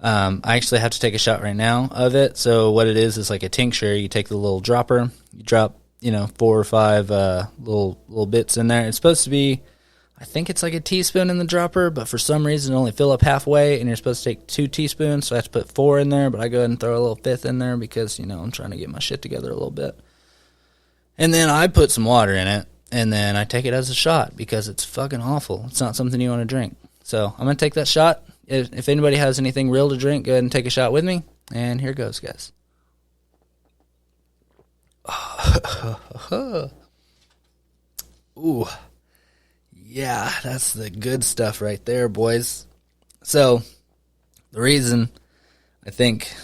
I actually have to take a shot right now of it. So what it is like a tincture. You take the little dropper, you drop, you know, 4 or 5 little bits in there. It's supposed to be, I think it's like a teaspoon in the dropper, but for some reason it only fill up halfway, and you're supposed to take 2 teaspoons. So I have to put 4 in there, but I go ahead and throw a little 5th in there because, you know, I'm trying to get my shit together a little bit. And then I put some water in it. And then I take it as a shot because it's fucking awful. It's not something you want to drink. So I'm going to take that shot. If anybody has anything real to drink, go ahead and take a shot with me. And here goes, guys. Ooh, yeah, that's the good stuff right there, boys. So, the reason I think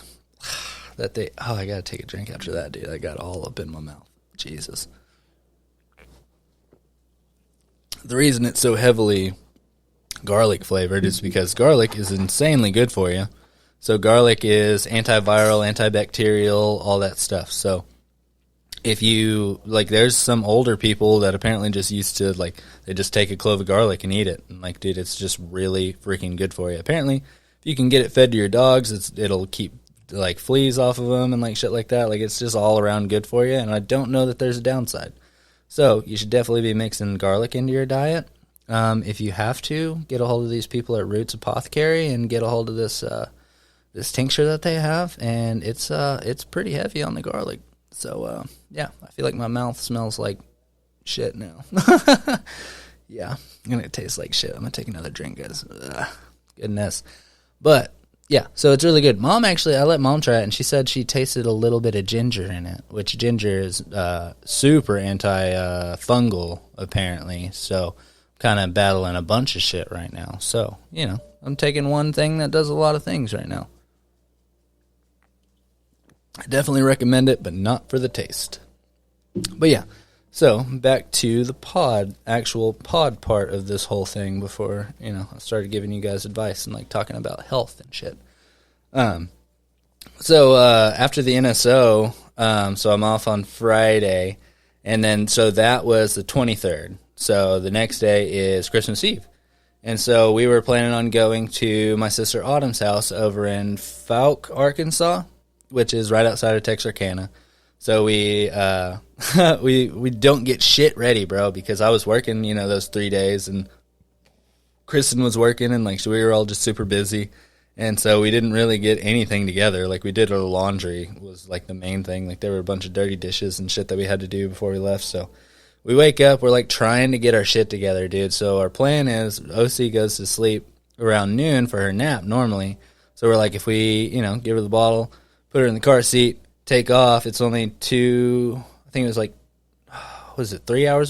that I gotta take a drink after that, dude. I got all up in my mouth. Jesus. The reason it's so heavily garlic flavored is because garlic is insanely good for you. So garlic is antiviral, antibacterial, all that stuff. So if you, like, there's some older people that apparently just used to, like, they just take a clove of garlic and eat it. And, like, dude, it's just really freaking good for you. Apparently, if you can get it fed to your dogs, it'll keep, like, fleas off of them and, like, shit like that. Like, it's just all around good for you. And I don't know that there's a downside. So you should definitely be mixing garlic into your diet. If you have to, get a hold of these people at Roots Apothecary and get a hold of this tincture that they have, and it's pretty heavy on the garlic. So yeah, I feel like my mouth smells like shit now. Yeah, I'm gonna taste like shit. I'm gonna take another drink, guys. Goodness, but yeah, so it's really good. I let Mom try it, and she said she tasted a little bit of ginger in it, which ginger is super anti-fungal apparently. So kind of battling a bunch of shit right now. So, you know, I'm taking one thing that does a lot of things right now. I definitely recommend it, but not for the taste. But yeah, so back to the actual pod part of this whole thing before, you know, I started giving you guys advice and, like, talking about health and shit. So after the NSO, so I'm off on Friday, and then, so that was the 23rd. So the next day is Christmas Eve. And so we were planning on going to my sister Autumn's house over in Fouke, Arkansas, which is right outside of Texarkana. So we don't get shit ready, bro, because I was working, you know, those 3 days, and Kristen was working, and, like, so we were all just super busy. And so we didn't really get anything together. Like, we did our laundry was, like, the main thing. Like, there were a bunch of dirty dishes and shit that we had to do before we left, so we wake up, we're, like, trying to get our shit together, dude. So our plan is OC goes to sleep around noon for her nap normally. So we're like, if we, you know, give her the bottle, put her in the car seat, take off, it's only 3 hours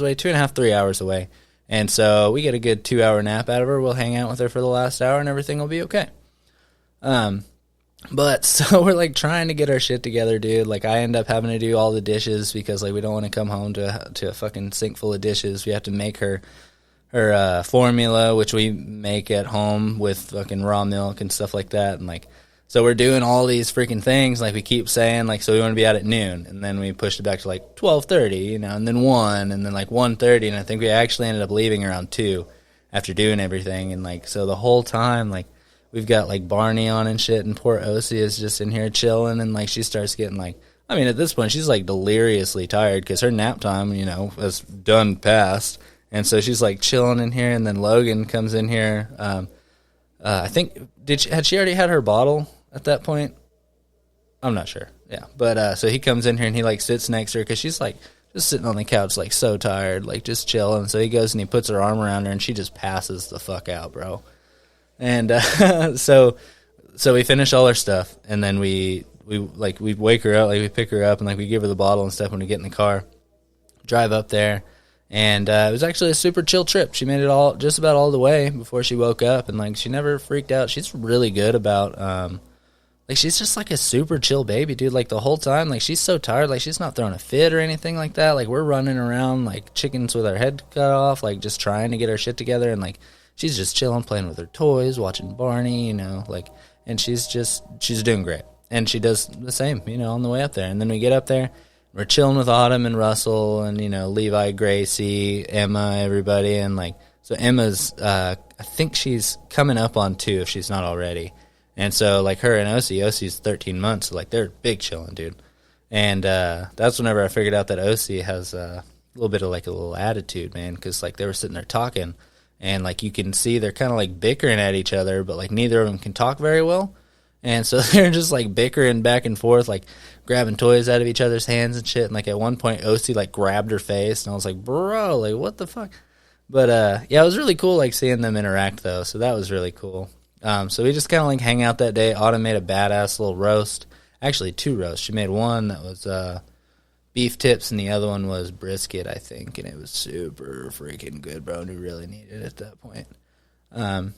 away? 2.5, 3 hours away. And so we get a good 2-hour nap out of her. We'll hang out with her for the last hour and everything will be okay. But so we're, like, trying to get our shit together, dude. Like, I end up having to do all the dishes because, like, we don't want to come home to a fucking sink full of dishes. We have to make her formula, which we make at home with fucking raw milk and stuff like that. And, like, so we're doing all these freaking things, like we keep saying, like, so we want to be out at noon, and then we pushed it back to, like, 12:30, you know, and then 1, and then, like, 1:30, and I think we actually ended up leaving around 2 after doing everything. And, like, so the whole time, like, we've got, like, Barney on and shit, and poor Osie is just in here chilling, and, like, she starts getting, like, I mean, at this point, she's, like, deliriously tired, because her nap time, you know, is done past, and so she's, like, chilling in here, and then Logan comes in here. I think, had she already had her bottle at that point? I'm not sure, yeah, but, so he comes in here, and he, like, sits next to her, because she's, like, just sitting on the couch, like, so tired, like, just chilling, so he goes and he puts her arm around her, and she just passes the fuck out, bro. And so we finish all our stuff, and then we wake her up, like, we pick her up, and, like, we give her the bottle and stuff when we get in the car, drive up there, and it was actually a super chill trip. She made it just about all the way before she woke up, and, like, she never freaked out. She's really good about, like, she's just, like, a super chill baby, dude. Like, the whole time, like, she's so tired, like, she's not throwing a fit or anything like that. Like, we're running around like chickens with our head cut off, like, just trying to get our shit together, and, like, she's just chilling, playing with her toys, watching Barney, you know, like, and she's doing great. And she does the same, you know, on the way up there. And then we get up there, we're chilling with Autumn and Russell and, you know, Levi, Gracie, Emma, everybody. And, like, so Emma's, I think she's coming up on 2 if she's not already. And so, like, her and Osie's 13 months, so, like, they're big chilling, dude. And that's whenever I figured out that Osie has a little bit of, like, a little attitude, man, because, like, they were sitting there talking. And, like, you can see they're kind of, like, bickering at each other, but, like, neither of them can talk very well. And so they're just, like, bickering back and forth, like, grabbing toys out of each other's hands and shit. And, like, at one point, Osie, like, grabbed her face. And I was like, bro, like, what the fuck? But, yeah, it was really cool, like, seeing them interact, though. So that was really cool. So we just kind of, like, hang out that day. Autumn made a badass little roast. Actually, 2 roasts. She made one that was beef tips, and the other one was brisket, I think, and it was super freaking good, bro, and we really needed it at that point. And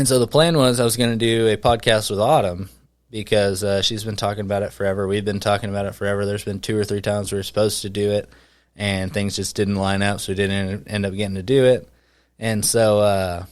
so the plan was I was going to do a podcast with Autumn because she's been talking about it forever. We've been talking about it forever. There's been 2 or 3 times we were supposed to do it, and things just didn't line up, so we didn't end up getting to do it. And so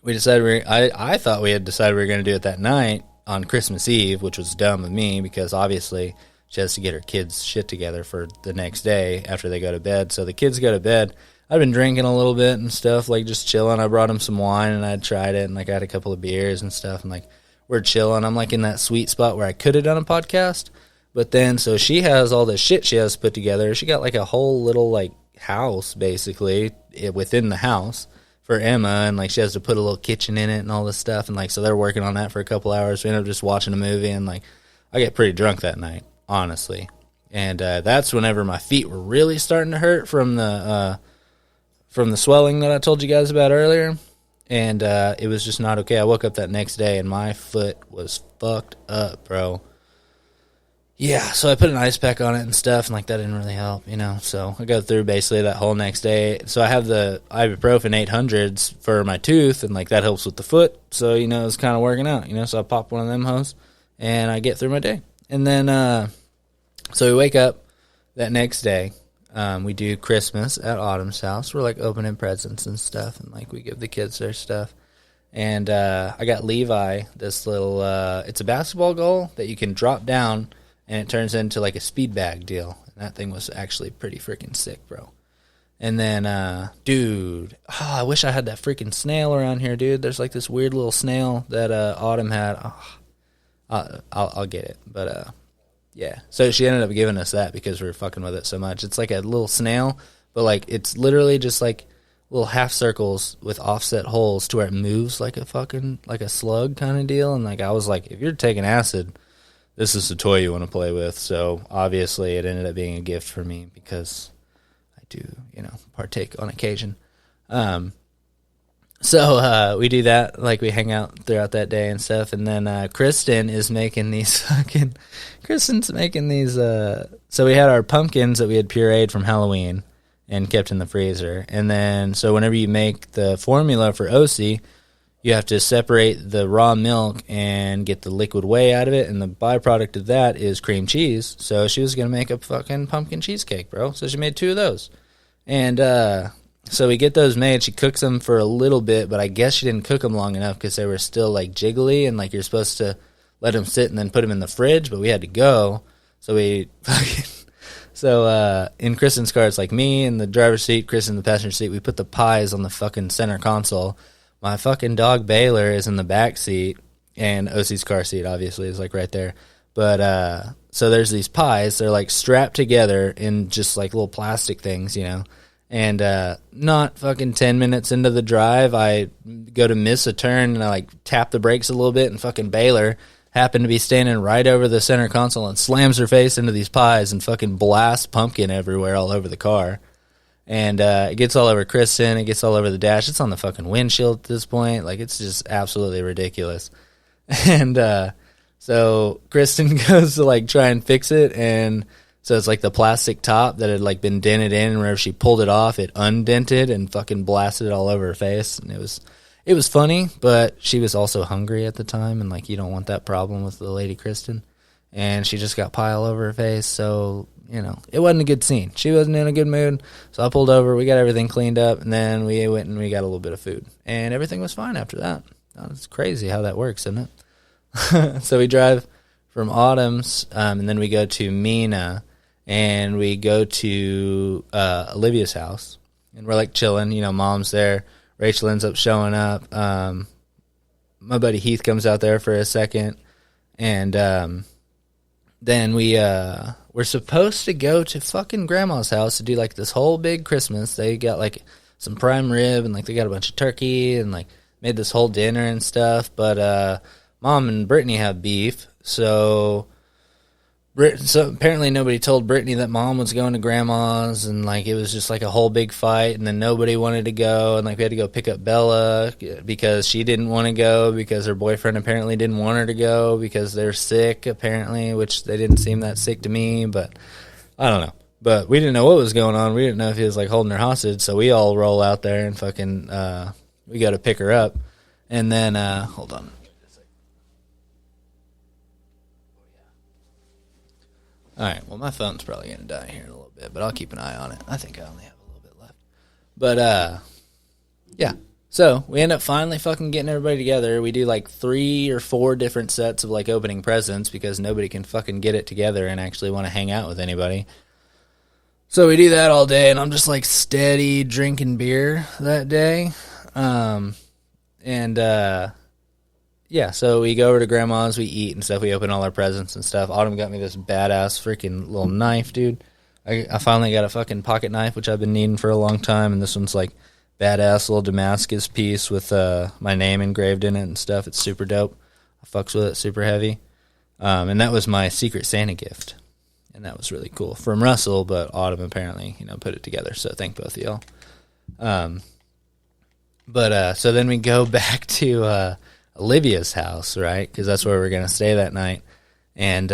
we decided I thought we had decided we were going to do it that night on Christmas Eve, which was dumb of me because obviously she has to get her kids' shit together for the next day after they go to bed. So the kids go to bed. I've been drinking a little bit and stuff, like just chilling. I brought them some wine and I tried it, and like I had a couple of beers and stuff, and like we're chilling. I'm like in that sweet spot where I could have done a podcast, but then so she has all this shit she has put together. She got like a whole little like house basically within the house for Emma, and like she has to put a little kitchen in it and all this stuff, and like so they're working on that for a couple hours. We ended up just watching a movie, and like I get pretty drunk that night, honestly, and that's whenever my feet were really starting to hurt from the swelling that I told you guys about earlier, and it was just not okay. I woke up that next day, and my foot was fucked up, bro. Yeah, so I put an ice pack on it and stuff, and like that didn't really help, you know. So I go through basically that whole next day. So I have the ibuprofen 800s for my tooth, and like that helps with the foot. So, you know, it's kind of working out, you know. So I pop one of them hoes, and I get through my day. And then, so we wake up that next day. We do Christmas at Autumn's house. We're like opening presents and stuff, and like we give the kids their stuff. And I got Levi this little. It's a basketball goal that you can drop down, and it turns into like a speed bag deal. And that thing was actually pretty freaking sick, bro. And then, dude, I wish I had that freaking snail around here, dude. There's like this weird little snail that Autumn had. I'll get it, but yeah. So she ended up giving us that because we were fucking with it so much. It's like a little snail, but like it's literally just like little half circles with offset holes to where it moves like a fucking like a slug kind of deal. And like I was like, if you're taking acid, this is the toy you want to play with. So obviously it ended up being a gift for me because I do, you know, partake on occasion. So we do that, like we hang out throughout that day and stuff, and then Kristen's making these, so we had our pumpkins that we had pureed from Halloween and kept in the freezer, and then, so whenever you make the formula for OC, you have to separate the raw milk and get the liquid whey out of it, and the byproduct of that is cream cheese, so she was going to make a fucking pumpkin cheesecake, bro, so she made 2 of those, and, so we get those made. She cooks them for a little bit, but I guess she didn't cook them long enough because they were still like jiggly, and like you're supposed to let them sit and then put them in the fridge, but we had to go. So we in Kristen's car, it's like me in the driver's seat, Kristen in the passenger seat. We put the pies on the fucking center console. My fucking dog Baylor is in the back seat, and OC's car seat obviously is like right there. But so there's these pies. They're like strapped together in just like little plastic things, you know. And not fucking 10 minutes into the drive, I go to miss a turn, and I like tap the brakes a little bit, and fucking Baylor happened to be standing right over the center console and slams her face into these pies and fucking blasts pumpkin everywhere all over the car. And it gets all over Kristen, it gets all over the dash. It's on the fucking windshield at this point. Like, it's just absolutely ridiculous. And so Kristen goes to like try and fix it, and so it's like the plastic top that had like been dented in, and whenever she pulled it off, it undented and fucking blasted it all over her face. And it was funny, but she was also hungry at the time, and like you don't want that problem with the lady Kristen. And she just got pie all over her face, so you know it wasn't a good scene. She wasn't in a good mood, so I pulled over. We got everything cleaned up, and then we went and we got a little bit of food, and everything was fine after that. It's crazy how that works, isn't it? So we drive from Autumn's, and then we go to Mina. And we go to Olivia's house, and we're like chilling. You know, Mom's there. Rachel ends up showing up. My buddy Heath comes out there for a second, and then we're supposed to go to fucking Grandma's house to do like this whole big Christmas. They got like some prime rib, and like they got a bunch of turkey, and like made this whole dinner and stuff. But Mom and Brittany have beef, so apparently nobody told Brittany that Mom was going to Grandma's, and like it was just like a whole big fight, and then nobody wanted to go, and like we had to go pick up Bella because she didn't want to go because her boyfriend apparently didn't want her to go because they're sick apparently, which they didn't seem that sick to me, but I don't know. But we didn't know what was going on. We didn't know if he was, like, holding her hostage. So we all roll out there and fucking, we go to pick her up. And then, hold on. All right, well, my phone's probably going to die here in a little bit, but I'll keep an eye on it. I think I only have a little bit left. But, yeah. So we end up finally fucking getting everybody together. We do, like, 3 or 4 different sets of, like, opening presents because nobody can fucking get it together and actually want to hang out with anybody. So we do that all day, and I'm just, like, steady drinking beer that day. Yeah, so we go over to Grandma's, we eat and stuff, we open all our presents and stuff. Autumn got me this badass freaking little knife, dude. I finally got a fucking pocket knife, which I've been needing for a long time, and this one's like badass little Damascus piece with my name engraved in it and stuff. It's super dope. I fucks with it, super heavy. And that was my Secret Santa gift, and that was really cool. From Russell, but Autumn apparently, put it together, so thank both of y'all. So then we go back to Olivia's house, right? Because that's where we're going to stay that night. And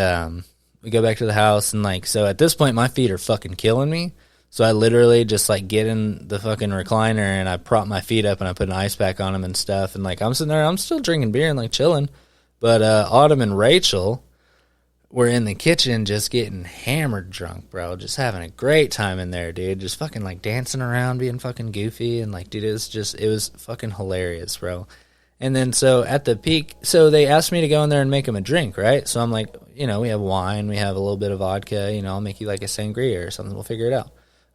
we go back to the house, and, like, so at this point, my feet are fucking killing me. So I literally just, like, get in the fucking recliner, and I prop my feet up, and I put an ice pack on them and stuff. And, like, I'm sitting there, I'm still drinking beer and, like, chilling. But Autumn and Rachel were in the kitchen just getting hammered drunk, bro. Just having a great time in there, dude. Just fucking, like, dancing around, being fucking goofy. And, like, dude, it was fucking hilarious, bro. And then so at the peak, so they asked me to go in there and make them a drink, right? So I'm like, we have wine, we have a little bit of vodka, I'll make you like a sangria or something. We'll figure it out.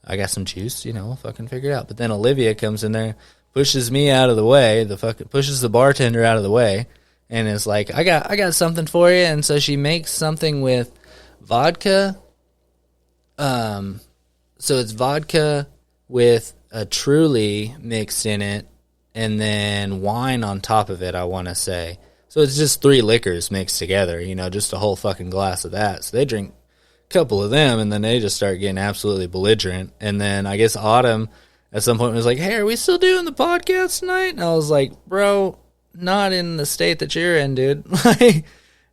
I got some juice, we'll fucking figure it out. But then Olivia comes in there, pushes me out of the way, pushes the bartender out of the way, and is like, I got something for you. And so she makes something with vodka. So it's vodka with a Truly mixed in it, and then wine on top of it, I want to say. So it's just 3 liquors mixed together, just a whole fucking glass of that. So they drink a couple of them, and then they just start getting absolutely belligerent. And then I guess Autumn at some point was like, hey, are we still doing the podcast tonight? And I was like, bro, not in the state that you're in, dude.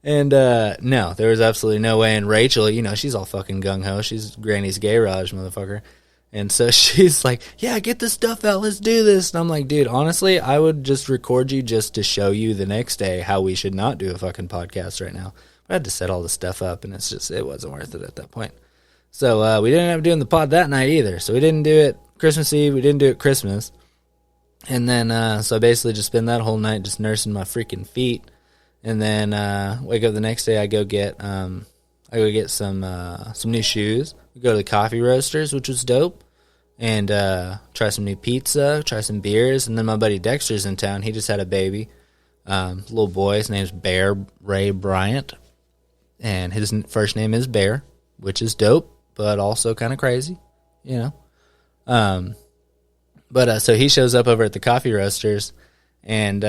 And no, there was absolutely no way. And Rachel, she's all fucking gung-ho. She's Granny's garage, motherfucker. And so she's like, yeah, get the stuff out, let's do this. And I'm like, dude, honestly, I would just record you just to show you the next day how we should not do a fucking podcast right now. I had to set all the stuff up, and it wasn't worth it at that point. So we didn't end up doing the pod that night either. So we didn't do it Christmas Eve, we didn't do it Christmas. And then, so I basically just spend that whole night just nursing my freaking feet. And then wake up the next day, I go get some new shoes. We go to the Coffee Roasters, which was dope, and try some new pizza, try some beers. And then my buddy Dexter's in town. He just had a baby, little boy. His name's Bear Ray Bryant, and his first name is Bear, which is dope, but also kind of crazy, so he shows up over at the Coffee Roasters, and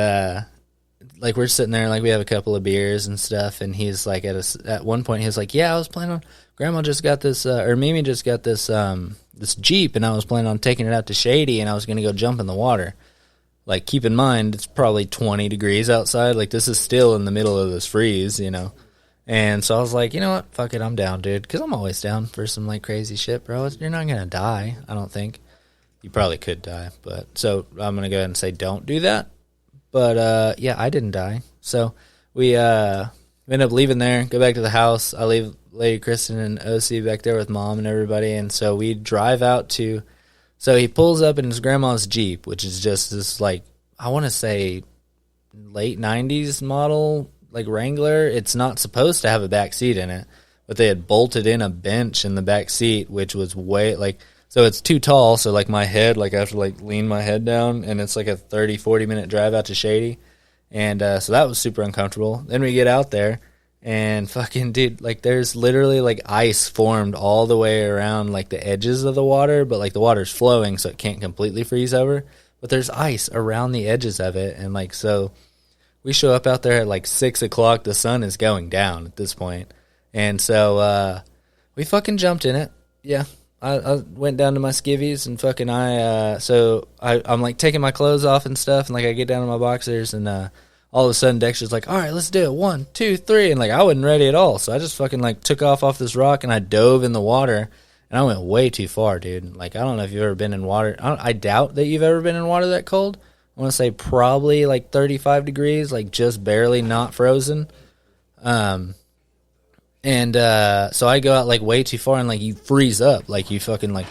like, we're sitting there, like, we have a couple of beers and stuff, and he's like, at one point, he was like, yeah, I was planning on, Grandma just got this, or Mimi just got this, this Jeep, and I was planning on taking it out to Shady, and I was going to go jump in the water. Like, keep in mind, it's probably 20 degrees outside. Like, this is still in the middle of this freeze, And so I was like, you know what, fuck it, I'm down, dude, because I'm always down for some, like, crazy shit, bro. You're not going to die, I don't think. You probably could die, but, so I'm going to go ahead and say don't do that. But, yeah, I didn't die. So we end up leaving there, go back to the house. I leave Lady Kristen and OC back there with Mom and everybody. And so we drive out to, so he pulls up in his grandma's Jeep, which is just this, like, I want to say late 90s model, like, Wrangler. It's not supposed to have a back seat in it, but they had bolted in a bench in the back seat, which was way, like, so it's too tall, so, like, my head, like, I have to, like, lean my head down, and it's, like, a 30, 40-minute drive out to Shady, and so that was super uncomfortable. Then we get out there, and fucking, dude, like, there's literally, like, ice formed all the way around, like, the edges of the water, but, like, the water's flowing, so it can't completely freeze over, but there's ice around the edges of it, and, like, so we show up out there at, like, 6 o'clock, the sun is going down at this point, and so we fucking jumped in it, yeah. I went down to my skivvies and fucking I'm like taking my clothes off and stuff, and like I get down to my boxers, and all of a sudden Dexter's like, all right, let's do it. 1, 2, 3. And like, I wasn't ready at all. So I just fucking like took off this rock and I dove in the water and I went way too far, dude. Like, I don't know if you've ever been in water. I doubt that you've ever been in water that cold. I want to say probably like 35 degrees, like just barely not frozen. So I go out like way too far and like you freeze up, like you fucking like,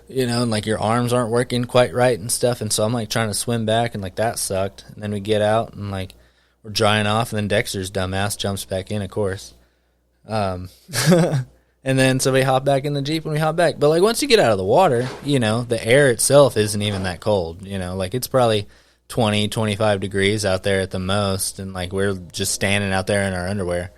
you know, and like your arms aren't working quite right and stuff. And so I'm like trying to swim back and like that sucked. And then we get out and like we're drying off and then Dexter's dumbass jumps back in, of course. And then so we hop back in the Jeep and we hop back. But like once you get out of the water, you know, the air itself isn't even that cold, you know, like it's probably 20, 25 degrees out there at the most. And like we're just standing out there in our underwear.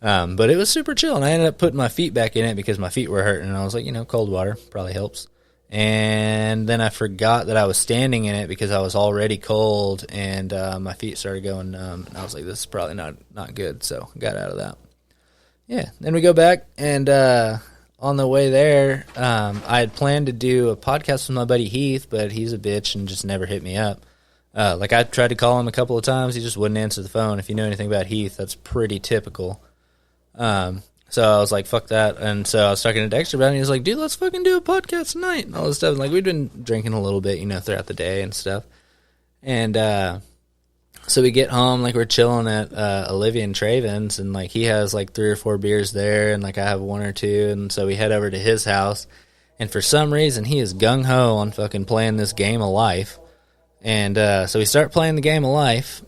But it was super chill, and I ended up putting my feet back in it because my feet were hurting, and I was like, you know, cold water probably helps. And then I forgot that I was standing in it because I was already cold, and my feet started going numb, and I was like, this is probably not good, so I got out of that. Yeah, then we go back, and on the way there, I had planned to do a podcast with my buddy Heath, but he's a bitch and just never hit me up. Like, I tried to call him a couple of times, he just wouldn't answer the phone. If you know anything about Heath, that's pretty typical. So I was like, fuck that. And so I was talking to Dexter about it, and he was like, dude, let's fucking do a podcast tonight and all this stuff. And like, we'd been drinking a little bit, you know, throughout the day and stuff. And, so we get home, like we're chilling at, Olivia and Traven's, and like he has like 3 or 4 beers there, and like I have 1 or 2. And so we head over to his house, and for some reason he is gung-ho on fucking playing this game of life. And, so we start playing the game of life,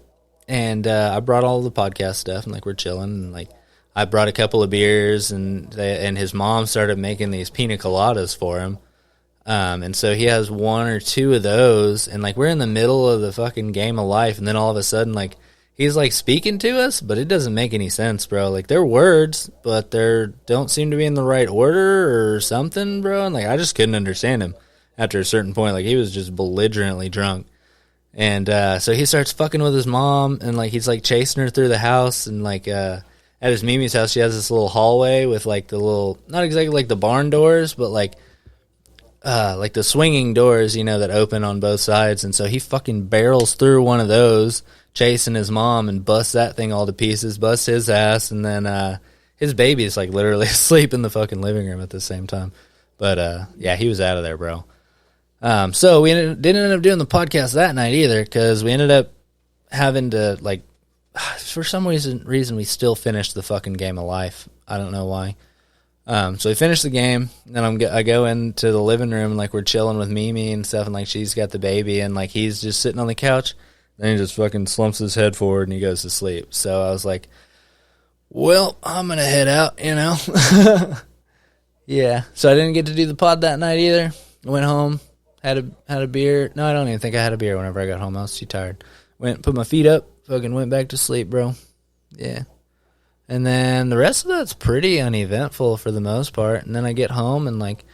and, I brought all the podcast stuff, and like we're chilling, and like, I brought a couple of beers, and his mom started making these pina coladas for him. And so he has 1 or 2 of those, and like we're in the middle of the fucking game of life, and then all of a sudden like he's like speaking to us, but it doesn't make any sense, bro. Like they're words, but they don't seem to be in the right order or something, bro. And like I just couldn't understand him after a certain point. Like he was just belligerently drunk. And so he starts fucking with his mom, and like he's like chasing her through the house, and like at his Mimi's house, she has this little hallway with like the little, not exactly like the barn doors, but like the swinging doors, you know, that open on both sides. And so he fucking barrels through one of those, chasing his mom, and busts that thing all to pieces, busts his ass, and then his baby is like literally asleep in the fucking living room at the same time. But yeah, he was out of there, bro. So we didn't end up doing the podcast that night either, because we ended up having to like, for some reason we still finished the fucking game of life. I don't know why. So we finished the game, and I go into the living room, and like we're chilling with Mimi and stuff, and like she's got the baby, and like he's just sitting on the couch. Then he just fucking slumps his head forward and he goes to sleep. So I was like, well, I'm gonna head out, you know. Yeah. So I didn't get to do the pod that night either. I went home, had a beer. No, I don't even think I had a beer whenever I got home. I was too tired. Put my feet up. Fucking went back to sleep, bro. Yeah. And then the rest of that's pretty uneventful for the most part. And then I get home and, like,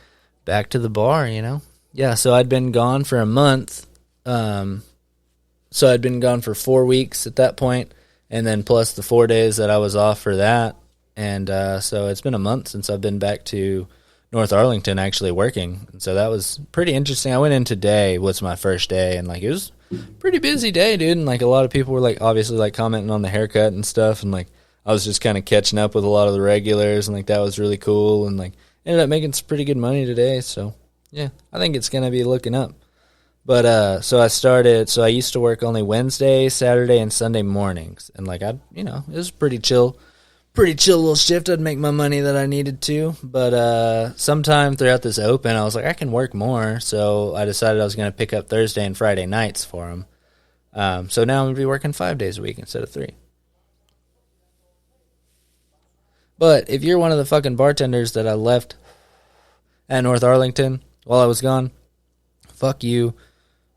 back to the bar, you know? Yeah, so I'd been gone for a month. So I'd been gone for 4 weeks at that point, and then plus the 4 days that I was off for that. And so it's been a month since I've been back to North Arlington actually working. And so that was pretty interesting. I went in today, was my first day, and, like, it was pretty busy day, dude, and like a lot of people were like obviously like commenting on the haircut and stuff, and like I was just kind of catching up with a lot of the regulars, and like that was really cool, and like ended up making some pretty good money today. So yeah, I think it's gonna be looking up. But so I used to work only Wednesday, Saturday, and Sunday mornings, and like it was pretty chill little shift. I'd make my money that I needed to, but sometime throughout this open, I was like, I can work more, so I decided I was going to pick up Thursday and Friday nights for them. So now I'm going to be working 5 days a week instead of 3. But if you're one of the fucking bartenders that I left at North Arlington while I was gone, fuck you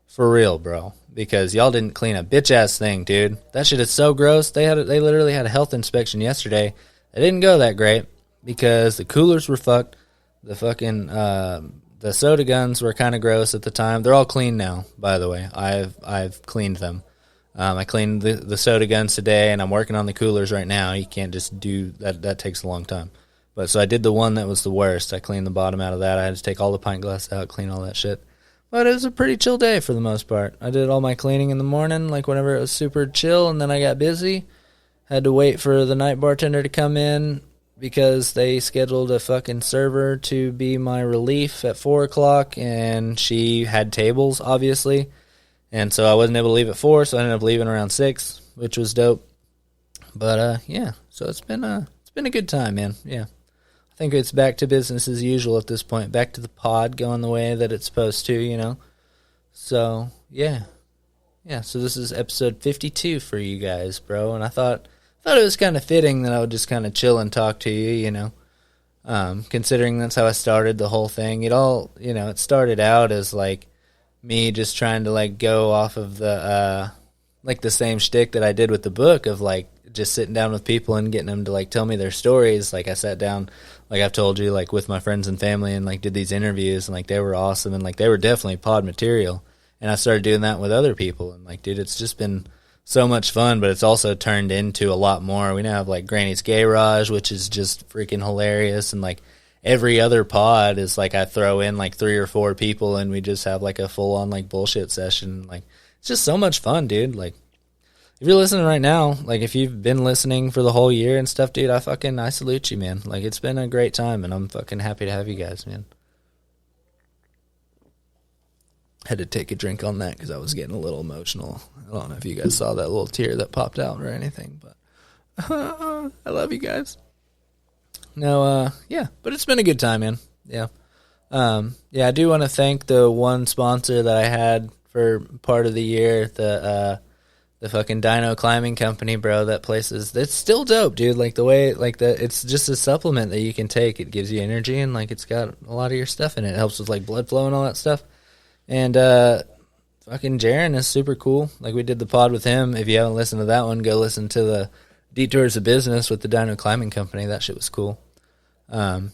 for real, bro. Because y'all didn't clean a bitch-ass thing, dude. That shit is so gross. They literally had a health inspection yesterday. It didn't go that great because the coolers were fucked. The fucking the soda guns were kind of gross at the time. They're all clean now, by the way. I've cleaned them. I cleaned the soda guns today, and I'm working on the coolers right now. You can't just do that. That takes a long time. But so I did the one that was the worst. I cleaned the bottom out of that. I had to take all the pint glass out, clean all that shit. But it was a pretty chill day for the most part. I did all my cleaning in the morning, like whenever it was super chill, and then I got busy. Had to wait for the night bartender to come in because they scheduled a fucking server to be my relief at 4 o'clock, and she had tables, obviously. And so I wasn't able to leave at 4, so I ended up leaving around 6, which was dope. But, yeah, so it's been a good time, man. Yeah. I think it's back to business as usual at this point. Back to the pod going the way that it's supposed to, you know. So, yeah. Yeah, so this is episode 52 for you guys, bro. And I thought it was kind of fitting that I would just kind of chill and talk to you, you know. Considering that's how I started the whole thing. It all, you know, it started out as, like, me just trying to, like, go off of the, like, the same shtick that I did with the book of, like, just sitting down with people and getting them to, like, tell me their stories. Like, I sat down, like I've told you, like, with my friends and family and, like, did these interviews, and, like, they were awesome, and, like, they were definitely pod material. And I started doing that with other people, and, like, dude, it's just been so much fun, but it's also turned into a lot more. We now have, like, Granny's Garage, which is just freaking hilarious, and, like, every other pod is, like, I throw in, like, 3 or 4 people, and we just have, like, a full-on, like, bullshit session. Like, it's just so much fun, dude. Like, if you're listening right now, like, if you've been listening for the whole year and stuff, dude, I salute you, man. Like, it's been a great time, and I'm fucking happy to have you guys, man. Had to take a drink on that because I was getting a little emotional. I don't know if you guys saw that little tear that popped out or anything, but I love you guys. No, yeah, but it's been a good time, man. Yeah. Yeah, I do want to thank the one sponsor that I had for part of the year, the fucking Dino Climbing Company, bro. That place it's still dope, dude. Like, the way, like, it's just a supplement that you can take. It gives you energy, and, like, it's got a lot of your stuff in it. It helps with, like, blood flow and all that stuff. And, fucking Jaron is super cool. Like, we did the pod with him. If you haven't listened to that one, go listen to the Detours of Business with the Dino Climbing Company. That shit was cool. But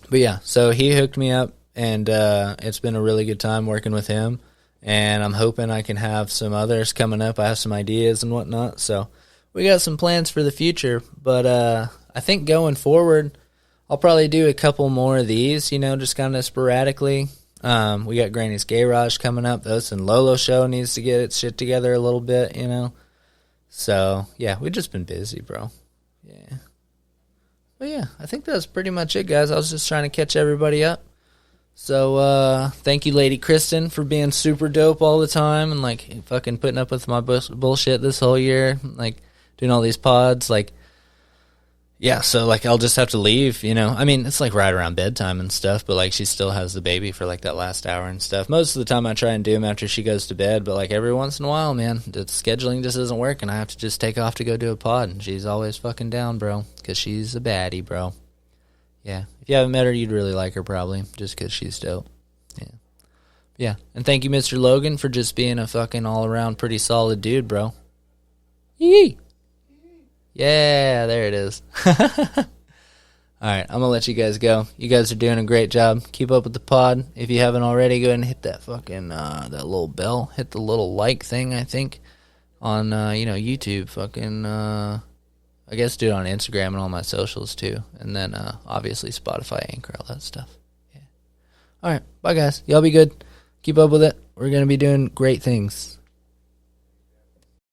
yeah, so he hooked me up, and it's been a really good time working with him, and I'm hoping I can have some others coming up. I have some ideas and whatnot, so we got some plans for the future, but I think going forward, I'll probably do a couple more of these, you know, just kind of sporadically. We got Granny's Garage coming up. Those and Lolo Show needs to get its shit together a little bit, you know. So, yeah, we've just been busy, bro. Yeah. But, yeah, I think that's pretty much it, guys. I was just trying to catch everybody up. So, thank you, Lady Kristen, for being super dope all the time and, like, fucking putting up with my bullshit this whole year. Like, doing all these pods, like, yeah, so, like, I'll just have to leave, you know. I mean, it's, like, right around bedtime and stuff, but, like, she still has the baby for, like, that last hour and stuff. Most of the time I try and do them after she goes to bed, but, like, every once in a while, man, the scheduling just isn't working. I have to just take off to go do a pod, and she's always fucking down, bro, because she's a baddie, bro. Yeah, if you haven't met her, you'd really like her, probably, just because she's dope. Yeah. Yeah, and thank you, Mr. Logan, for just being a fucking all-around pretty solid dude, bro. Yee! Yeah, there it is. All right, I'm going to let you guys go. You guys are doing a great job. Keep up with the pod. If you haven't already, go ahead and hit that fucking, that little bell. Hit the little like thing, I think, on, you know, YouTube. Fucking, I guess do it on Instagram and all my socials, too. And then, obviously, Spotify, Anchor, all that stuff. Yeah. All right, bye, guys. Y'all be good. Keep up with it. We're going to be doing great things.